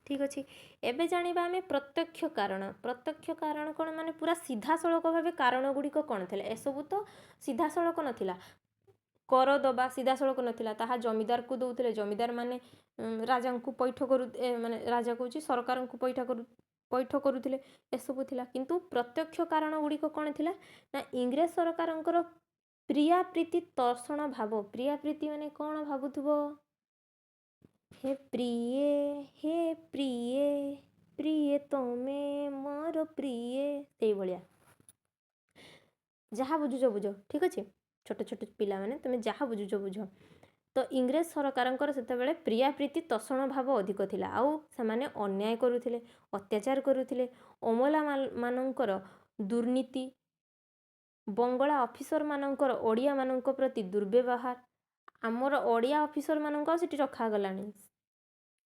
Speaker 1: ଠିକ୍ ଅଛି, ଏବେ ଜାଣିବା ଆମେ ପ୍ରତ୍ୟକ୍ଷ କାରଣ। ପ୍ରତ୍ୟକ୍ଷ କାରଣ କ'ଣ, ମାନେ ପୁରା ସିଧାସଳଖ ଭାବେ କାରଣ ଗୁଡ଼ିକ କ'ଣ ଥିଲା। ଏସବୁ ତ ସିଧାସଳଖ ନଥିଲା, କର ଦେବା ସିଧାସଳଖ ନଥିଲା, ତାହା ଜମିଦାରକୁ ଦେଉଥିଲେ, ଜମିଦାର ମାନେ ରାଜାଙ୍କୁ ପୈଠ ମାନେ ରାଜା କହୁଛି ସରକାରଙ୍କୁ ପୈଠ କରୁଥିଲେ, ଏସବୁ ଥିଲା। କିନ୍ତୁ ପ୍ରତ୍ୟକ୍ଷ କାରଣ ଗୁଡ଼ିକ କ'ଣ ଥିଲା ନା, ଇଂରେଜ ସରକାରଙ୍କର ପ୍ରିୟା ପ୍ରୀତି ତର୍ଷଣ ଭାବ। ପ୍ରିୟା ପ୍ରୀତି ମାନେ କ'ଣ ଭାବୁଥିବ, ହେ ପ୍ରିୟେ, ହେ ପ୍ରିୟେ, ପ୍ରିୟେ ତମେ ମୋର ପ୍ରିୟେ, ସେଇଭଳିଆ। ଯାହା ବୁଝୁଛ ବୁଝ, ଠିକ୍ ଅଛି। ଛୋଟ ଛୋଟ ପିଲାମାନେ ତୁମେ ଯାହା ବୁଝୁଛ ବୁଝ। ତ ଇଂରେଜ ସରକାରଙ୍କର ସେତେବେଳେ ପ୍ରିୟା ପ୍ରୀତି ତୋଷଣ ଭାବ ଅଧିକ ଥିଲା, ଆଉ ସେମାନେ ଅନ୍ୟାୟ କରୁଥିଲେ, ଅତ୍ୟାଚାର କରୁଥିଲେ। ଅମଲା ମାନଙ୍କର ଦୁର୍ନୀତି, ବଙ୍ଗଳା ଅଫିସରମାନଙ୍କର ଓଡ଼ିଆମାନଙ୍କ ପ୍ରତି ଦୁର୍ବ୍ୟବହାର। ଆମର ଓଡ଼ିଆ ଅଫିସରମାନଙ୍କୁ ଆଉ ସେଠି ରଖାଗଲାଣି,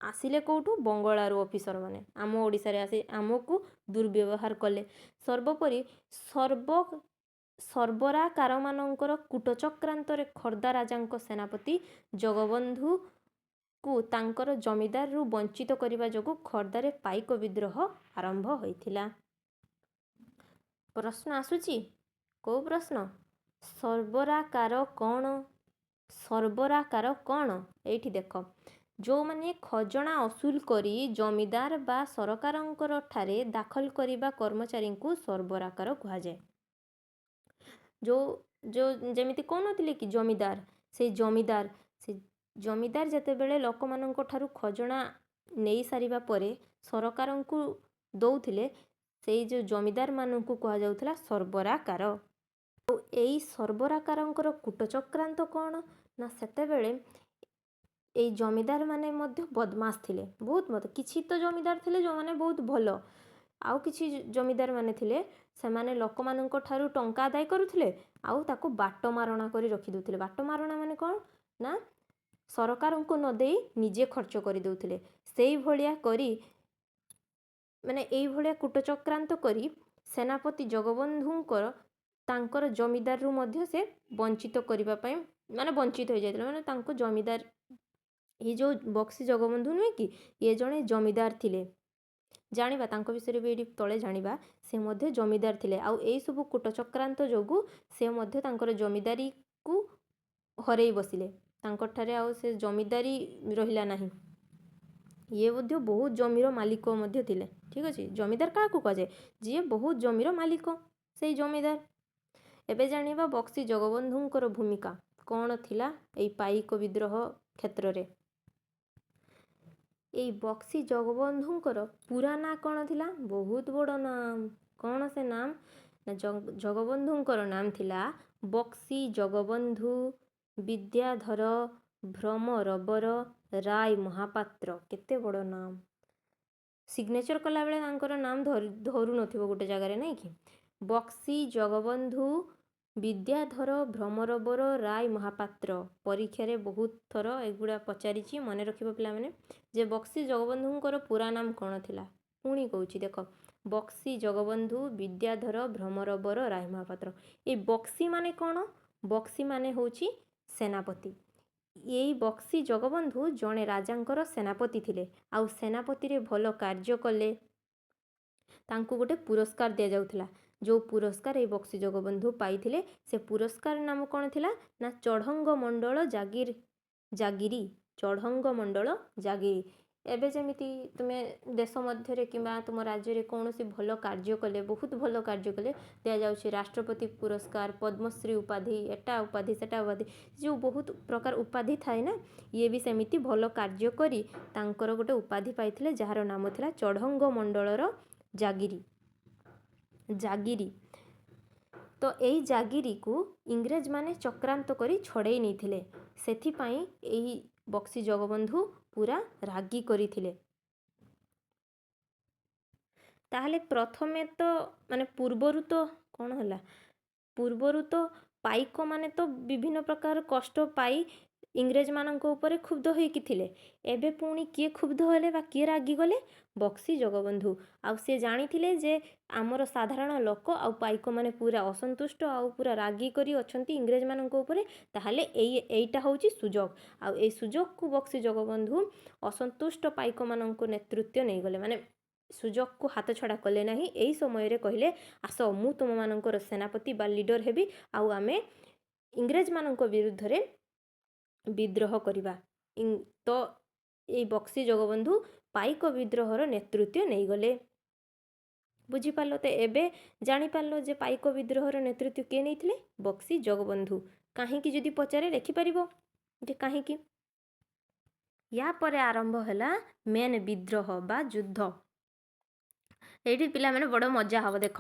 Speaker 1: ଆସିଲେ କେଉଁଠୁ, ବଙ୍ଗଳାରୁ ଅଫିସରମାନେ ଆମ ଓଡ଼ିଶାରେ ଆସି ଆମକୁ ଦୁର୍ବ୍ୟବହାର କଲେ। ସର୍ବୋପରି ସର୍ବରାକାରମାନଙ୍କର କୂଟଚକ୍ରାନ୍ତରେ ଖୋର୍ଦ୍ଧା ରାଜାଙ୍କ ସେନାପତି ଜଗବନ୍ଧୁକୁ ତାଙ୍କର ଜମିଦାରରୁ ବଞ୍ଚିତ କରିବା ଯୋଗୁଁ ଖୋର୍ଦ୍ଧାରେ ପାଇକ ବିଦ୍ରୋହ ଆରମ୍ଭ ହୋଇଥିଲା। ପ୍ରଶ୍ନ ଆସୁଛି, କେଉଁ ପ୍ରଶ୍ନ? ସର୍ବରାକାର କ'ଣ? ସର୍ବରାକାର କ'ଣ? ଏଇଠି ଦେଖ, ଯେଉଁମାନେ ଖଜଣା ଅସୁଲ କରି ଜମିଦାର ବା ସରକାରଙ୍କର ଠାରେ ଦାଖଲ କରିବା କର୍ମଚାରୀଙ୍କୁ ସର୍ବରାକାର କୁହାଯାଏ। ଯେମିତି କହୁନଥିଲେ କି ଜମିଦାର, ସେ ଜମିଦାର ଯେତେବେଳେ ଲୋକମାନଙ୍କ ଠାରୁ ଖଜଣା ନେଇ ସାରିବା ପରେ ସରକାରଙ୍କୁ ଦଉଥିଲେ, ସେଇ ଯେଉଁ ଜମିଦାରମାନଙ୍କୁ କୁହାଯାଉଥିଲା ସର୍ବରାକାର। ଆଉ ଏଇ ସର୍ବରାକାରଙ୍କର କୂଟଚକ୍ରାନ୍ତ କ'ଣ ନା, ସେତେବେଳେ ଏଇ ଜମିଦାର ମାନେ ମଧ୍ୟ ବଦମାସ ଥିଲେ, ବହୁତ କିଛି ତ ଜମିଦାର ଥିଲେ ଯେଉଁମାନେ ବହୁତ ଭଲ, ଆଉ କିଛି ଜମିଦାର ମାନେ ଥିଲେ ସେମାନେ ଲୋକମାନଙ୍କ ଠାରୁ ଟଙ୍କା ଆଦାୟ କରୁଥିଲେ, ଆଉ ତାକୁ ବାଟମାରଣା କରି ରଖିଦେଉଥିଲେ। ବାଟମାରଣା ମାନେ କ'ଣ ନା, ସରକାରଙ୍କୁ ନ ଦେଇ ନିଜେ ଖର୍ଚ୍ଚ କରିଦେଉଥିଲେ। ସେଇଭଳିଆ କରି, ମାନେ ଏଇଭଳିଆ କୂଟଚକ୍ରାନ୍ତ କରି ସେନାପତି ଜଗବନ୍ଧୁଙ୍କର ତାଙ୍କର ଜମିଦାରରୁ ମଧ୍ୟ ସେ ବଞ୍ଚିତ କରିବା ପାଇଁ, ମାନେ ବଞ୍ଚିତ ହୋଇଯାଇଥିଲା, ମାନେ ତାଙ୍କ ଜମିଦାର, ଏଇ ଯେଉଁ ବକ୍ସି ଜଗବନ୍ଧୁ ନୁହେଁ କି, ଇଏ ଜଣେ ଜମିଦାର ଥିଲେ। ଜାଣିବା ତାଙ୍କ ବିଷୟରେ ବି ଏଇଠି ତଳେ ଜାଣିବା, ସେ ମଧ୍ୟ ଜମିଦାର ଥିଲେ। ଆଉ ଏଇସବୁ କୂଟଚକ୍ରାନ୍ତ ଯୋଗୁଁ ସେ ମଧ୍ୟ ତାଙ୍କର ଜମିଦାରୀକୁ ହରେଇ ବସିଲେ, ତାଙ୍କଠାରେ ଆଉ ସେ ଜମିଦାରୀ ରହିଲା ନାହିଁ। ଇଏ ମଧ୍ୟ ବହୁତ ଜମିର ମାଲିକ ମଧ୍ୟ ଥିଲେ। ଠିକ୍ ଅଛି, ଜମିଦାର କାହାକୁ କୁହାଯାଏ? ଯିଏ ବହୁତ ଜମିର ମାଲିକ, ସେଇ ଜମିଦାର। ଏବେ ଜାଣିବା ବକ୍ସି ଜଗବନ୍ଧୁଙ୍କର ଭୂମିକା କ'ଣ ଥିଲା ଏଇ ପାଇକ ବିଦ୍ରୋହ କ୍ଷେତ୍ରରେ। ଏଇ ବକ୍ସି ଜଗବନ୍ଧୁଙ୍କର ପୁରା ନାଁ କ'ଣ ଥିଲା? ବହୁତ ବଡ଼ ନାମ। କ'ଣ ସେ ନାମ ନା, ଜଗବନ୍ଧୁଙ୍କର ନାମ ଥିଲା ବକ୍ସି ଜଗବନ୍ଧୁ ବିଦ୍ୟାଧର ଭ୍ରମରବର ରାୟ ମହାପାତ୍ର। କେତେ ବଡ଼ ନାମ। ସିଗ୍ନେଚର କଲାବେଳେ ତାଙ୍କର ନାମ ଧରୁନଥିବ ଗୋଟେ ଜାଗାରେ, ନାଇଁ କି? ବକ୍ସି ଜଗବନ୍ଧୁ ବିଦ୍ୟାଧର ଭ୍ରମରବର ରାୟ ମହାପାତ୍ର। ପରୀକ୍ଷାରେ ବହୁତ ଥର ଏଗୁଡ଼ା ପଚାରିଛି, ମନେ ରଖିବ ପିଲାମାନେ, ଯେ ବକ୍ସି ଜଗବନ୍ଧୁଙ୍କର ପୁରା ନାମ କ'ଣ ଥିଲା। ପୁଣି କହୁଛି ଦେଖ, ବକ୍ସି ଜଗବନ୍ଧୁ ବିଦ୍ୟାଧର ଭ୍ରମରବର ରାୟ ମହାପାତ୍ର। ଏଇ ବକ୍ସି ମାନେ କ'ଣ? ବକ୍ସି ମାନେ ହେଉଛି ସେନାପତି। ଏଇ ବକ୍ସି ଜଗବନ୍ଧୁ ଜଣେ ରାଜାଙ୍କର ସେନାପତି ଥିଲେ, ଆଉ ସେନାପତିରେ ଭଲ କାର୍ଯ୍ୟ କଲେ ତାଙ୍କୁ ଗୋଟେ ପୁରସ୍କାର ଦିଆଯାଉଥିଲା। ଯେଉଁ ପୁରସ୍କାର ଏଇ ବକ୍ସି ଜଗବନ୍ଧୁ ପାଇଥିଲେ, ସେ ପୁରସ୍କାର ନାମ କ'ଣ ଥିଲା ନା, ଚଢ଼ଙ୍ଗ ମଣ୍ଡଳ ଜାଗିରି। ଚଢ଼ଙ୍ଗ ମଣ୍ଡଳ ଜାଗିରି। ଏବେ ଯେମିତି ତୁମେ ଦେଶ ମଧ୍ୟରେ କିମ୍ବା ତୁମ ରାଜ୍ୟରେ କୌଣସି ଭଲ କାର୍ଯ୍ୟ କଲେ, ବହୁତ ଭଲ କାର୍ଯ୍ୟ କଲେ, ଦିଆଯାଉଛି ରାଷ୍ଟ୍ରପତି ପୁରସ୍କାର, ପଦ୍ମଶ୍ରୀ ଉପାଧି, ଏଟା ଉପାଧି, ସେଟା ଉପାଧି, ଯେଉଁ ବହୁତ ପ୍ରକାର ଉପାଧି ଥାଏ ନା, ଇଏ ବି ସେମିତି ଭଲ କାର୍ଯ୍ୟ କରି ତାଙ୍କର ଗୋଟେ ଉପାଧି ପାଇଥିଲେ, ଯାହାର ନାମ ଥିଲା ଚଢ଼ଙ୍ଗ ମଣ୍ଡଳର ଜାଗିରି। ତ ଏଇ ଜାଗିରିକୁ ଇଂରେଜମାନେ ଚକ୍ରାନ୍ତ କରି ଛଡ଼େଇ ନେଇଥିଲେ। ସେଥିପାଇଁ ଏହି ବକ୍ସି ଜଗବନ୍ଧୁ ପୁରା ରାଗି କରିଥିଲେ। ତାହେଲେ ପ୍ରଥମେ ତ ମାନେ ପୂର୍ବରୁ ତ କ'ଣ ହେଲା, ପୂର୍ବରୁ ତ ପାଇକମାନେ ତ ବିଭିନ୍ନ ପ୍ରକାର କଷ୍ଟ ପାଇ ଇଂରେଜମାନଙ୍କ ଉପରେ କ୍ଷୁବ୍ଧ ହୋଇକି ଥିଲେ। ଏବେ ପୁଣି କିଏ କ୍ଷୁବ୍ଧ ହେଲେ ବା କିଏ ରାଗିଗଲେ? ବକ୍ସି ଜଗବନ୍ଧୁ। ଆଉ ସେ ଜାଣିଥିଲେ ଯେ ଆମର ସାଧାରଣ ଲୋକ ଆଉ ପାଇକମାନେ ପୁରା ଅସନ୍ତୁଷ୍ଟ ଆଉ ପୁରା ରାଗି କରି ଅଛନ୍ତି ଇଂରେଜମାନଙ୍କ ଉପରେ। ତାହେଲେ ଏଇଟା ହେଉଛି ସୁଯୋଗ। ଆଉ ଏଇ ସୁଯୋଗକୁ ବକ୍ସି ଜଗବନ୍ଧୁ ଅସନ୍ତୁଷ୍ଟ ପାଇକମାନଙ୍କୁ ନେତୃତ୍ୱ ନେଇଗଲେ, ମାନେ ସୁଯୋଗକୁ ହାତଛଡ଼ା କଲେ ନାହିଁ। ଏହି ସମୟରେ କହିଲେ, ଆସ ମୁଁ ତୁମମାନଙ୍କର ସେନାପତି ବା ଲିଡର ହେବି, ଆଉ ଆମେ ଇଂରେଜମାନଙ୍କ ବିରୁଦ୍ଧରେ ବିଦ୍ରୋହ କରିବା। ତ ଏଇ ବକ୍ସି ଜଗବନ୍ଧୁ ପାଇକ ବିଦ୍ରୋହର ନେତୃତ୍ୱ ନେଇଗଲେ। ବୁଝିପାରିଲ? ତ ଏବେ ଜାଣିପାରିଲ ଯେ ପାଇକ ବିଦ୍ରୋହର ନେତୃତ୍ୱ କିଏ ନେଇଥିଲେ? ବକ୍ସି ଜଗବନ୍ଧୁ। କାହିଁକି ଯଦି ପଚାରେ ଲେଖିପାରିବ ଯେ କାହିଁକି? ୟା ପରେ ଆରମ୍ଭ ହେଲା ମେନ୍ ବିଦ୍ରୋହ ବା ଯୁଦ୍ଧ। ଏଇଠି ପିଲାମାନେ ବଡ଼ ମଜା ହେବ। ଦେଖ,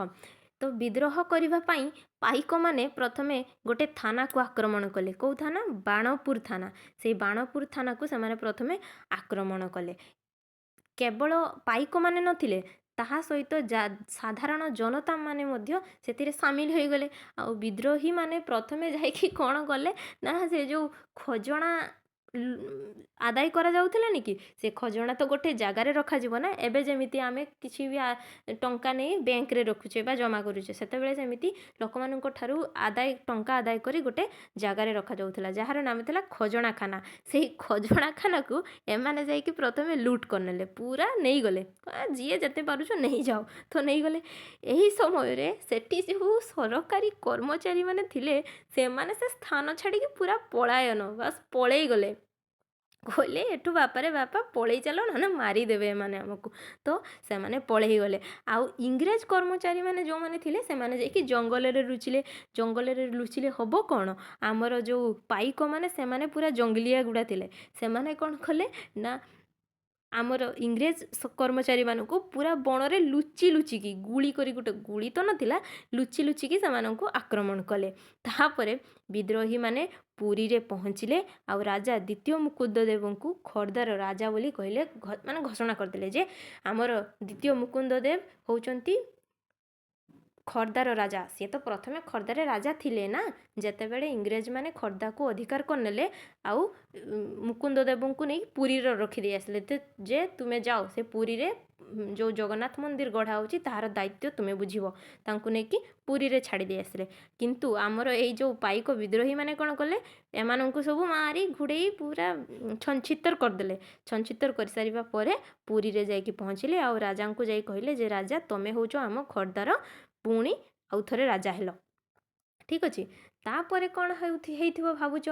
Speaker 1: ତ ବିଦ୍ରୋହ କରିବା ପାଇଁ ପାଇକମାନେ ପ୍ରଥମେ ଗୋଟେ ଥାନାକୁ ଆକ୍ରମଣ କଲେ। କେଉଁ ଥାନା? ବାଣପୁର ଥାନା। ସେଇ ବାଣପୁର ଥାନାକୁ ସେମାନେ ପ୍ରଥମେ ଆକ୍ରମଣ କଲେ। କେବଳ ପାଇକମାନେ ନଥିଲେ, ତାହା ସହିତ ସାଧାରଣ ଜନତା ମାନେ ମଧ୍ୟ ସେଥିରେ ସାମିଲ ହୋଇଗଲେ। ଆଉ ବିଦ୍ରୋହୀମାନେ ପ୍ରଥମେ ଯାଇକି କ'ଣ କଲେ ନା, ସେ ଯେଉଁ ଖଜଣା ଆଦାୟ କରାଯାଉଥିଲାନି କି, ସେ ଖଜଣା ତ ଗୋଟେ ଜାଗାରେ ରଖାଯିବ ନା। ଏବେ ଯେମିତି ଆମେ କିଛି ବି ଟଙ୍କା ନେଇ ବ୍ୟାଙ୍କରେ ରଖୁଛେ ବା ଜମା କରୁଛେ, ସେତେବେଳେ ସେମିତି ଲୋକମାନଙ୍କ ଠାରୁ ଟଙ୍କା ଆଦାୟ କରି ଗୋଟେ ଜାଗାରେ ରଖାଯାଉଥିଲା, ଯାହାର ନାମ ଥିଲା ଖଜଣାଖାନା। ସେଇ ଖଜଣାଖାନାକୁ ଏମାନେ ଯାଇକି ପ୍ରଥମେ ଲୁଟ୍ କରିନେଲେ, ପୁରା ନେଇଗଲେ। ଯିଏ ଯେତେ ପାରୁଛ ନେଇଯାଅ, ତ ନେଇଗଲେ। ଏହି ସମୟରେ ସେଠି ଯେଉଁ ସରକାରୀ କର୍ମଚାରୀମାନେ ଥିଲେ, ସେମାନେ ସେ ସ୍ଥାନ ଛାଡ଼ିକି ପୁରା ପଳାୟନ, ବାସ୍ ପଳେଇଗଲେ। କହିଲେ ଏଠୁ ବାପାରେ ବାପା ପଳେଇ ଚାଲ, ନହେଲେ ମାରିଦେବେ ଏମାନେ ଆମକୁ। ତ ସେମାନେ ପଳେଇଗଲେ। ଆଉ ଇଂରେଜ କର୍ମଚାରୀମାନେ ଯେଉଁମାନେ ଥିଲେ, ସେମାନେ ଯାଇକି ଜଙ୍ଗଲରେ ଲୁଚିଲେ। ଜଙ୍ଗଲରେ ଲୁଚିଲେ ହେବ କ'ଣ? ଆମର ଯେଉଁ ପାଇକମାନେ, ସେମାନେ ପୁରା ଜଙ୍ଗଲିଆ ଗୁଡ଼ା ଥିଲେ। ସେମାନେ କ'ଣ କଲେ ନା, ଆମର ଇଂରେଜ କର୍ମଚାରୀମାନଙ୍କୁ ପୁରା ବଣରେ ଲୁଚିକି ଗୁଳି କରି, ଗୋଟେ ଗୁଳି ତ ନଥିଲା, ଲୁଚିକି ସେମାନଙ୍କୁ ଆକ୍ରମଣ କଲେ। ତାପରେ ବିଦ୍ରୋହୀମାନେ ପୁରୀରେ ପହଞ୍ଚିଲେ। ଆଉ ରାଜା ଦ୍ୱିତୀୟ ମୁକୁନ୍ଦଦେବଙ୍କୁ ଖୋର୍ଦ୍ଧାର ରାଜା ବୋଲି କହିଲେ, ମାନେ ଘୋଷଣା କରିଦେଲେ ଯେ ଆମର ଦ୍ୱିତୀୟ ମୁକୁନ୍ଦଦେବ ହେଉଛନ୍ତି ଖୋର୍ଦ୍ଧାର ରାଜା। ସିଏ ତ ପ୍ରଥମେ ଖୋର୍ଦ୍ଧାରେ ରାଜା ଥିଲେ ନା। ଯେତେବେଳେ ଇଂରେଜମାନେ ଖୋର୍ଦ୍ଧାକୁ ଅଧିକାର କରିନେଲେ, ଆଉ ମୁକୁନ୍ଦଦେବଙ୍କୁ ନେଇ ପୁରୀର ରଖିଦେଇ ଆସିଲେ ଯେ ତୁମେ ଯାଅ, ସେ ପୁରୀରେ ଯେଉଁ ଜଗନ୍ନାଥ ମନ୍ଦିର ଗଢ଼ା ହେଉଛି ତାହାର ଦାୟିତ୍ୱ ତୁମେ ବୁଝିବ। ତାଙ୍କୁ ନେଇକି ପୁରୀରେ ଛାଡ଼ି ଦେଇ ଆସିଲେ। କିନ୍ତୁ ଆମର ଏଇ ଯେଉଁ ପାଇକ ବିଦ୍ରୋହୀମାନେ କ'ଣ କଲେ, ଏମାନଙ୍କୁ ସବୁ ମାରି ଘୁଡ଼େଇ ପୁରା ଛଞ୍ଛିତର କରିଦେଲେ। ଛଞ୍ଛିତର କରିସାରିବା ପରେ ପୁରୀରେ ଯାଇକି ପହଞ୍ଚିଲେ। ଆଉ ରାଜାଙ୍କୁ ଯାଇ କହିଲେ ଯେ ରାଜା, ତମେ ହେଉଛ ଆମ ଖୋର୍ଦ୍ଧାର ପୁଣି ଆଉ ଥରେ ରାଜା ହେଲ। ଠିକ୍ ଅଛି। ତାପରେ କ'ଣ ହେଇଥିବ ଭାବୁଛ?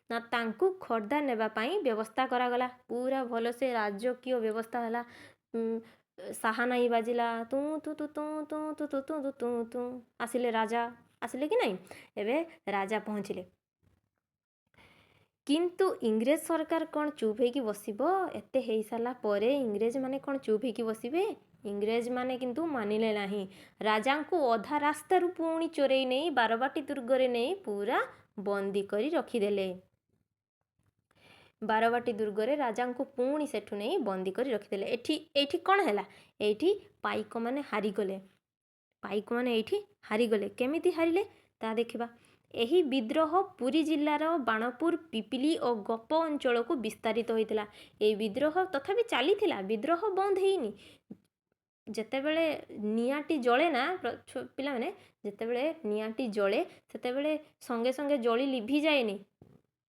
Speaker 1: ନା, ତାଙ୍କୁ ଖୋର୍ଦ୍ଧା ନେବା ପାଇଁ ବ୍ୟବସ୍ଥା କରାଗଲା। ପୁରା ଭଲସେ ରାଜକୀୟ ବ୍ୟବସ୍ଥା ହେଲା। ସାହାନାଇ ବାଜିଲା, ତୁ ତୁ ତୁ ତୁ ତୁ ତୁ ତୁ ତୁ ତୁ ତୁ ତୁ। ଆସିଲେ ରାଜା, ଆସିଲେ କି ନାହିଁ? ଏବେ ରାଜା ପହଞ୍ଚିଲେ। କିନ୍ତୁ ଇଂରେଜ ସରକାର କ'ଣ ଚୁପ୍ ହେଇକି ବସିବ? ଏତେ ହେଇସାରିଲା ପରେ ଇଂରେଜମାନେ କ'ଣ ଚୁପ୍ ହେଇକି ବସିବେ? ଇଂରେଜମାନେ କିନ୍ତୁ ମାନିଲେ ନାହିଁ। ରାଜାଙ୍କୁ ଅଧା ରାସ୍ତାରୁ ପୁଣି ଚୋରେଇ ନେଇ ବାରବାଟୀ ଦୁର୍ଗରେ ନେଇ ପୁରା ବନ୍ଦୀ କରି ରଖିଦେଲେ। ବାରବାଟୀ ଦୁର୍ଗରେ ରାଜାଙ୍କୁ ପୁଣି ସେଠୁ ନେଇ ବନ୍ଦୀ କରି ରଖିଦେଲେ। ଏଇଠି କ'ଣ ହେଲା? ଏଇଠି ପାଇକମାନେ ହାରିଗଲେ। ପାଇକମାନେ ଏଇଠି ହାରିଗଲେ। କେମିତି ହାରିଲେ ତାହା ଦେଖିବା। ଏହି ବିଦ୍ରୋହ ପୁରୀ ଜିଲ୍ଲାର ବାଣପୁର, ପିପିଲି ଓ ଗୋପ ଅଞ୍ଚଳକୁ ବିସ୍ତାରିତ ହୋଇଥିଲା। ଏହି ବିଦ୍ରୋହ ତଥାପି ଚାଲିଥିଲା, ବିଦ୍ରୋହ ବନ୍ଦ ହେଇନି। ଯେତେବେଳେ ନିଆଁଟି ଜଳେ ନା ପିଲାମାନେ, ଯେତେବେଳେ ନିଆଁଟି ଜଳେ ସେତେବେଳେ ସଙ୍ଗେ ସଙ୍ଗେ ଜଳି ଲିଭିଯାଏନି।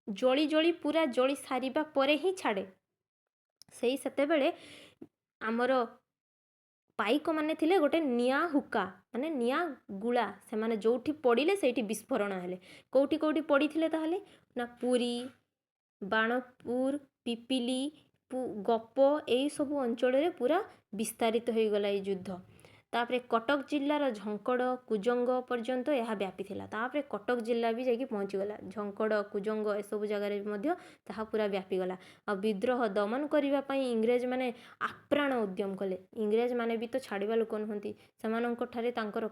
Speaker 1: ଜଳି ପୁରା ଜଳି ସାରିବା ପରେ ହିଁ ଛାଡ଼େ। ସେତେବେଳେ ଆମର ପାଇକମାନେ ଥିଲେ ଗୋଟେ ନିଆଁ ହୁକା, ମାନେ ନିଆଁ ଗୁଳା। ସେମାନେ ଯେଉଁଠି ପଡ଼ିଲେ ସେଇଠି ବିସ୍ଫୋରଣ ହେଲେ। କେଉଁଠି ପଡ଼ିଥିଲେ ତାହେଲେ? ନା, ପୁରୀ, ବାଣପୁର, ପିପିଲି, ଗୋପ, ଏଇସବୁ ଅଞ୍ଚଳରେ ପୁରା ବିସ୍ତାରିତ ହୋଇଗଲା ଏଇ ଯୁଦ୍ଧ। ତାପରେ କଟକ ଜିଲ୍ଲାର ଝଙ୍କଡ଼, କୁଜଙ୍ଗ ପର୍ଯ୍ୟନ୍ତ ଏହା ବ୍ୟାପିଥିଲା। ତାପରେ କଟକ ଜିଲ୍ଲା ବି ଯାଇକି ପହଞ୍ଚିଗଲା। ଝଙ୍କଡ଼, କୁଜଙ୍ଗ ଏସବୁ ଜାଗାରେ ମଧ୍ୟ ତାହା ପୁରା ବ୍ୟାପିଗଲା। ଆଉ ବିଦ୍ରୋହ ଦମନ କରିବା ପାଇଁ ଇଂରେଜମାନେ ଆପ୍ରାଣ ଉଦ୍ୟମ କଲେ। ଇଂରେଜମାନେ ବି ତ ଛାଡ଼ିବା ଲୋକ ନୁହନ୍ତି। ସେମାନଙ୍କଠାରେ ତାଙ୍କର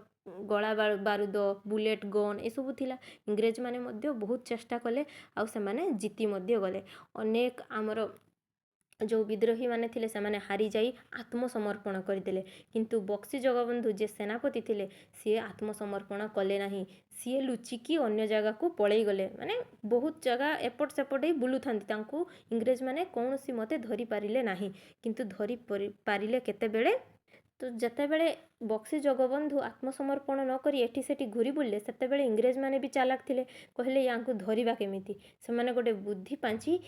Speaker 1: ଗୋଳା ବାରୁଦ, ବୁଲେଟ୍ ଗନ୍ ଏସବୁ ଥିଲା। ଇଂରେଜମାନେ ମଧ୍ୟ ବହୁତ ଚେଷ୍ଟା କଲେ, ଆଉ ସେମାନେ ଜିତି ମଧ୍ୟ ଗଲେ। ଅନେକ ଆମର जो विद्रोही माने थिले सेमाने हारी जाई आत्मसमर्पण करदेले किंतु बक्सी जगबंधु जे सेनापति थिले सी आत्मसमर्पण कले नाही सी लुचिकी अन्य जगह को पलई गले माने बहुत जगह एपट सेपट ही बुलू था इंग्रेज माने कौन सी मते धरी पारिले नाही किंतु धरी पारिले केतेबेले तो जेतेबेले बक्सी जगबंधु आत्मसमर्पण न करी एठी सेठी घुरी बुलले सेतेबेले इंग्रेज माने भी चालाक थिले कहले यांकु धरिबा केमिति सेमाने गोटे बुद्धि पांची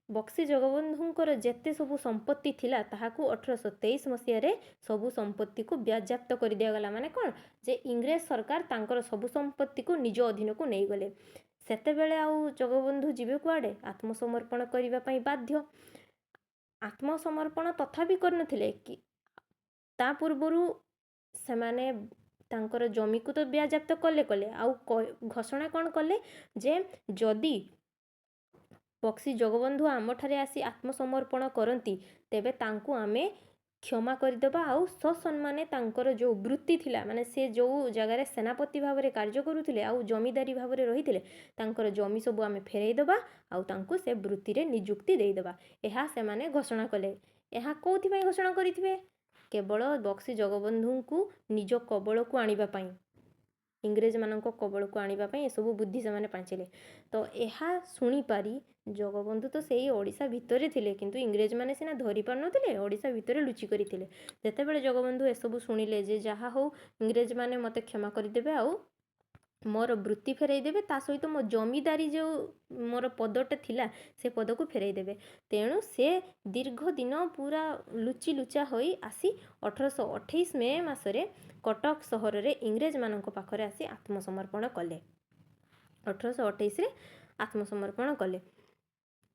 Speaker 1: बक्सी जगबंधुंकर जेते सबु संपत्ति थिला ताहाकु 1823 मसीह सबु संपत्ति को व्याज्याप्त कर दिया गला माने कौन जे इंग्रेज सरकार तांकर सबु संपत्ति को निज अधीन को नहीं गले सेतेबेले आउ जगबंधु जीवे कुआडे आत्मसमर्पण करबा पई बाध्य आत्मसमर्पण तथापि करनथिले कि ता पूर्वरु सेमाने तांकर जमी को तो व्याज्याप्त कले कले आउ घोषणा कौन कले जे जदि बक्सी जगबंधु आमठारे आसी आत्मसमर्पण करती तेबे तांकु आमे क्षमा करदेबा आउ ससम्माने तांकर जो वृत्ति थिला माने से जो जगार सेनापति भाव में कार्य करुथिले आउ जमीदारी भाव में रहिथिले तांकर जमी सबु आमे फेरई देबा आउ तांकु से वृत्ति रे नियुक्ति देई देबा एहा से माने घोषणा कले एहा कोथि पई घोषणा करिथिबे केवल बक्सी जगबंधु को निज कबल को आनिबा पई इंग्रेज मानक कबल को आने सब बुद्धि से पांचिले तो यह शुणी पारी जगबंधु तो सही ओडिशा भितर थिले किंतु इंग्रेज माने सिना धरी पार नथिले ओडिशा भितर लुचि करिथिले जेतेबेले जगबंधु ए सब शुणिले जे जहा हो इंग्रेज माने मते क्षमा करदेबे आउ मोर वृत्ति फेरई देबे ता सहित मो जमीदारी जो मोर पदटे थिला से पद को फेरई देबे तेणु से दीर्घ दिन पूरा लुचि लुचा होई आसी 1828 मे मासरे कटक सहर रे इंग्रेज मानक पाखरे आसी आत्मसमर्पण कले 1828 रे आत्मसमर्पण कले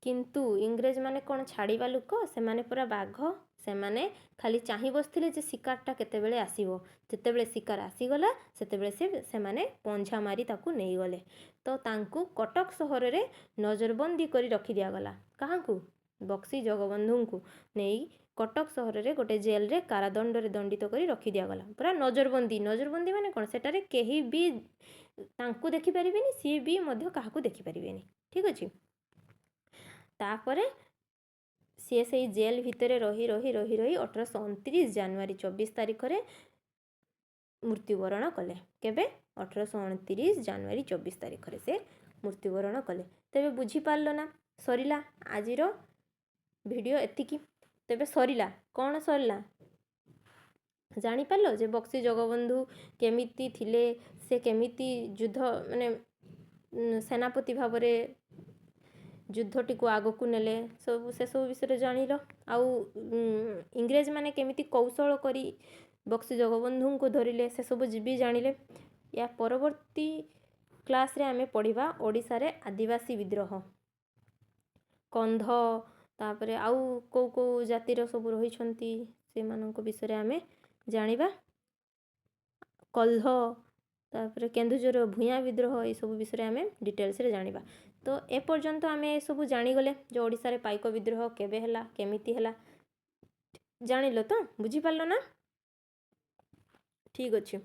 Speaker 1: किंतु इंग्रेज माने कौन छाड़ीबा लोक से माने पूरा बाघ से माने खाली चाही बसथिले जे शिकारटा केतेबेले आसीबो जेतेबेले शिकार आसीगला सेतेबेले से माने पंझा मारी ताकू नहीं गले तो तांकू कटक सहर रे नजरबंदी करी रखी दिया गला काहाकू बक्सी जगबंधु को नहीं कटक सहर रे गोटे जेल रे कारादंड रे दंडित करी रखी दिया गला पूरा नजरबंदी नजरबंदी माने कौन सेटारे केही भी तांकू देखि परिबेनी सी भी मध्य काहाकू देखि परिबेनी ठीक अछि तापरे सी से जेल भितर रही रही रही रही 1829 जनवरी 24 तारीख रे मृत्युवरण कले केबे 1829 जनवरी 24 तारीख रे से मृत्युवरण कले तेबे बुझी पारलो ना सरिला आजिर वीडियो एतिकी तेबे सरिला कौन सरिला जानी पारलो जे बक्सी जगबंधु केमिति थिले से केमिति युद्ध माने सेनापति भाव में युद्धटी को आग को नेले सब से सब विषय जानिल आउ इंग्रेज माने केमिति कौशल करी बक्सी जगबंधु को धरिले से सब भी जानिले या परवर्ती क्लास रे आमे पढ़िबा ओडिशा रे आदिवासी विद्रोह कंध तापरे आउ को जातिर सब रही छंती से मानक विषय रे आमे जानिबा कल्ह तापरे केन्दुझर भूया विद्रोह ये सब विषय आमे डिटेल्स रे जानिबा तो ए पर्यंत आमे ए सब जानी गले जो ओडिशा रे पाइक विद्रोह केबे हला केमिति हला जानिलो तो बुझी पारलो ना ठीक अछि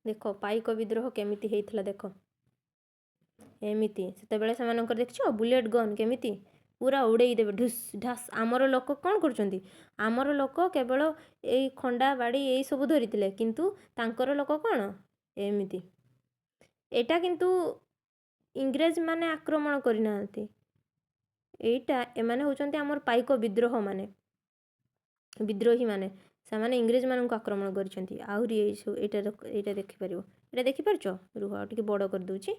Speaker 1: देखो पाइक विद्रोह केमिति हेइथला देखो एमिति सेते बेले से मानकर देखछो बुलेट गन केमिति पूरा उड़ेई देबे ढुस ढास आमर लोक कोन करचंती आमर लोक केवल एई खंडा बाड़ी एई सब धरितिले किंतु तांकर लोक कोन एमिति एटा किंतु इंग्रेज माने आक्रमण करिनांती एटा एमाने होचंती हमर पाइक विद्रोह माने विद्रोही माने सामाने इंग्रेज मानन को आक्रमण करिसंती आहुरी एटा देखि परिबो एटा देखि परछो रुहा टिके बड़ कर दोची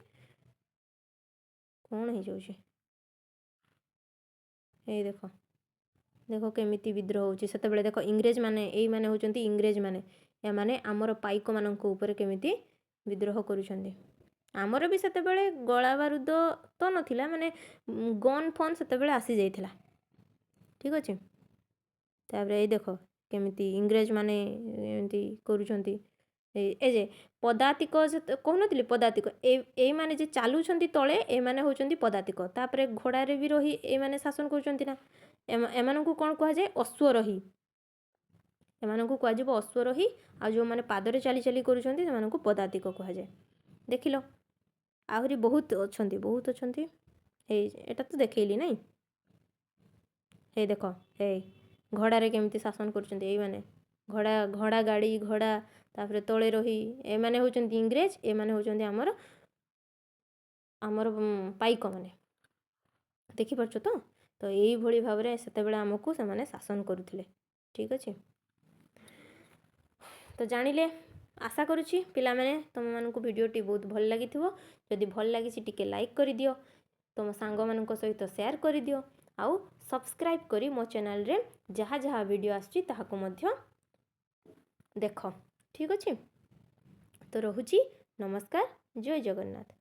Speaker 1: कोन हे जाउची ए देखो देखो केमिति विद्रोह होची सेते बेले देखो इंग्रेज माने एई माने होचंती इंग्रेज माने या माने हमर पाइक मानन को ऊपर केमिति विद्रोह करिसंती आमर भी सेते बेले गला बारूद तो नथिला माने गन फोन सेते बेले आसी जाइथिला ठीक अछि तापरे ए देखो केमिति इंग्रेज माने एमिति करूछंती ए जे पदातिक कहनथिले पदातिक ए माने जे चालुछंती तळे ए माने होचंती पदातिक तापरे घोड़ा रे भी रही ए माने शासन करूछंती ना एमानन को कोन कहै जाय अश्वरोही एमानन को कहै जेबो अश्वरोही आ जो माने पादरे चाली चाली करूछंती सेमानन को पदातिक कहै जाय देखिलो आहुरी बहुत अछंती ए एटा तो देखैली नै ହେଇ ଦେଖ ହେଇ ଘୋଡ଼ାରେ କେମିତି ଶାସନ କରୁଛନ୍ତି ଏଇମାନେ ଘୋଡ଼ା ଗାଡ଼ି ଘୋଡ଼ା ତାପରେ ତଳେ ରହି ଏମାନେ ହେଉଛନ୍ତି ଇଂରେଜ ଏମାନେ ହେଉଛନ୍ତି ଆମର ପାଇକମାନେ ଦେଖିପାରୁଛ ତ ତ ଏଇଭଳି ଭାବରେ ସେତେବେଳେ ଆମକୁ ସେମାନେ ଶାସନ କରୁଥିଲେ ଠିକ୍ ଅଛି ତ ଜାଣିଲେ ଆଶା କରୁଛି ପିଲାମାନେ ତୁମମାନଙ୍କୁ ଭିଡ଼ିଓଟି ବହୁତ ଭଲ ଲାଗିଥିବ ଯଦି ଭଲ ଲାଗିଛି ଟିକେ ଲାଇକ୍ କରିଦିଅ ତୁମ ସାଙ୍ଗମାନଙ୍କ ସହିତ ସେୟାର କରିଦିଅ ଆଉ ସବସ୍କ୍ରାଇବ୍ କରି ମୋ ଚ୍ୟାନେଲରେ ଯାହା ଯାହା ଭିଡ଼ିଓ ଆସୁଛି ତାହାକୁ ମଧ୍ୟ ଦେଖ ଠିକ୍ ଅଛି ତ ରହୁଛି ନମସ୍କାର ଜୟ ଜଗନ୍ନାଥ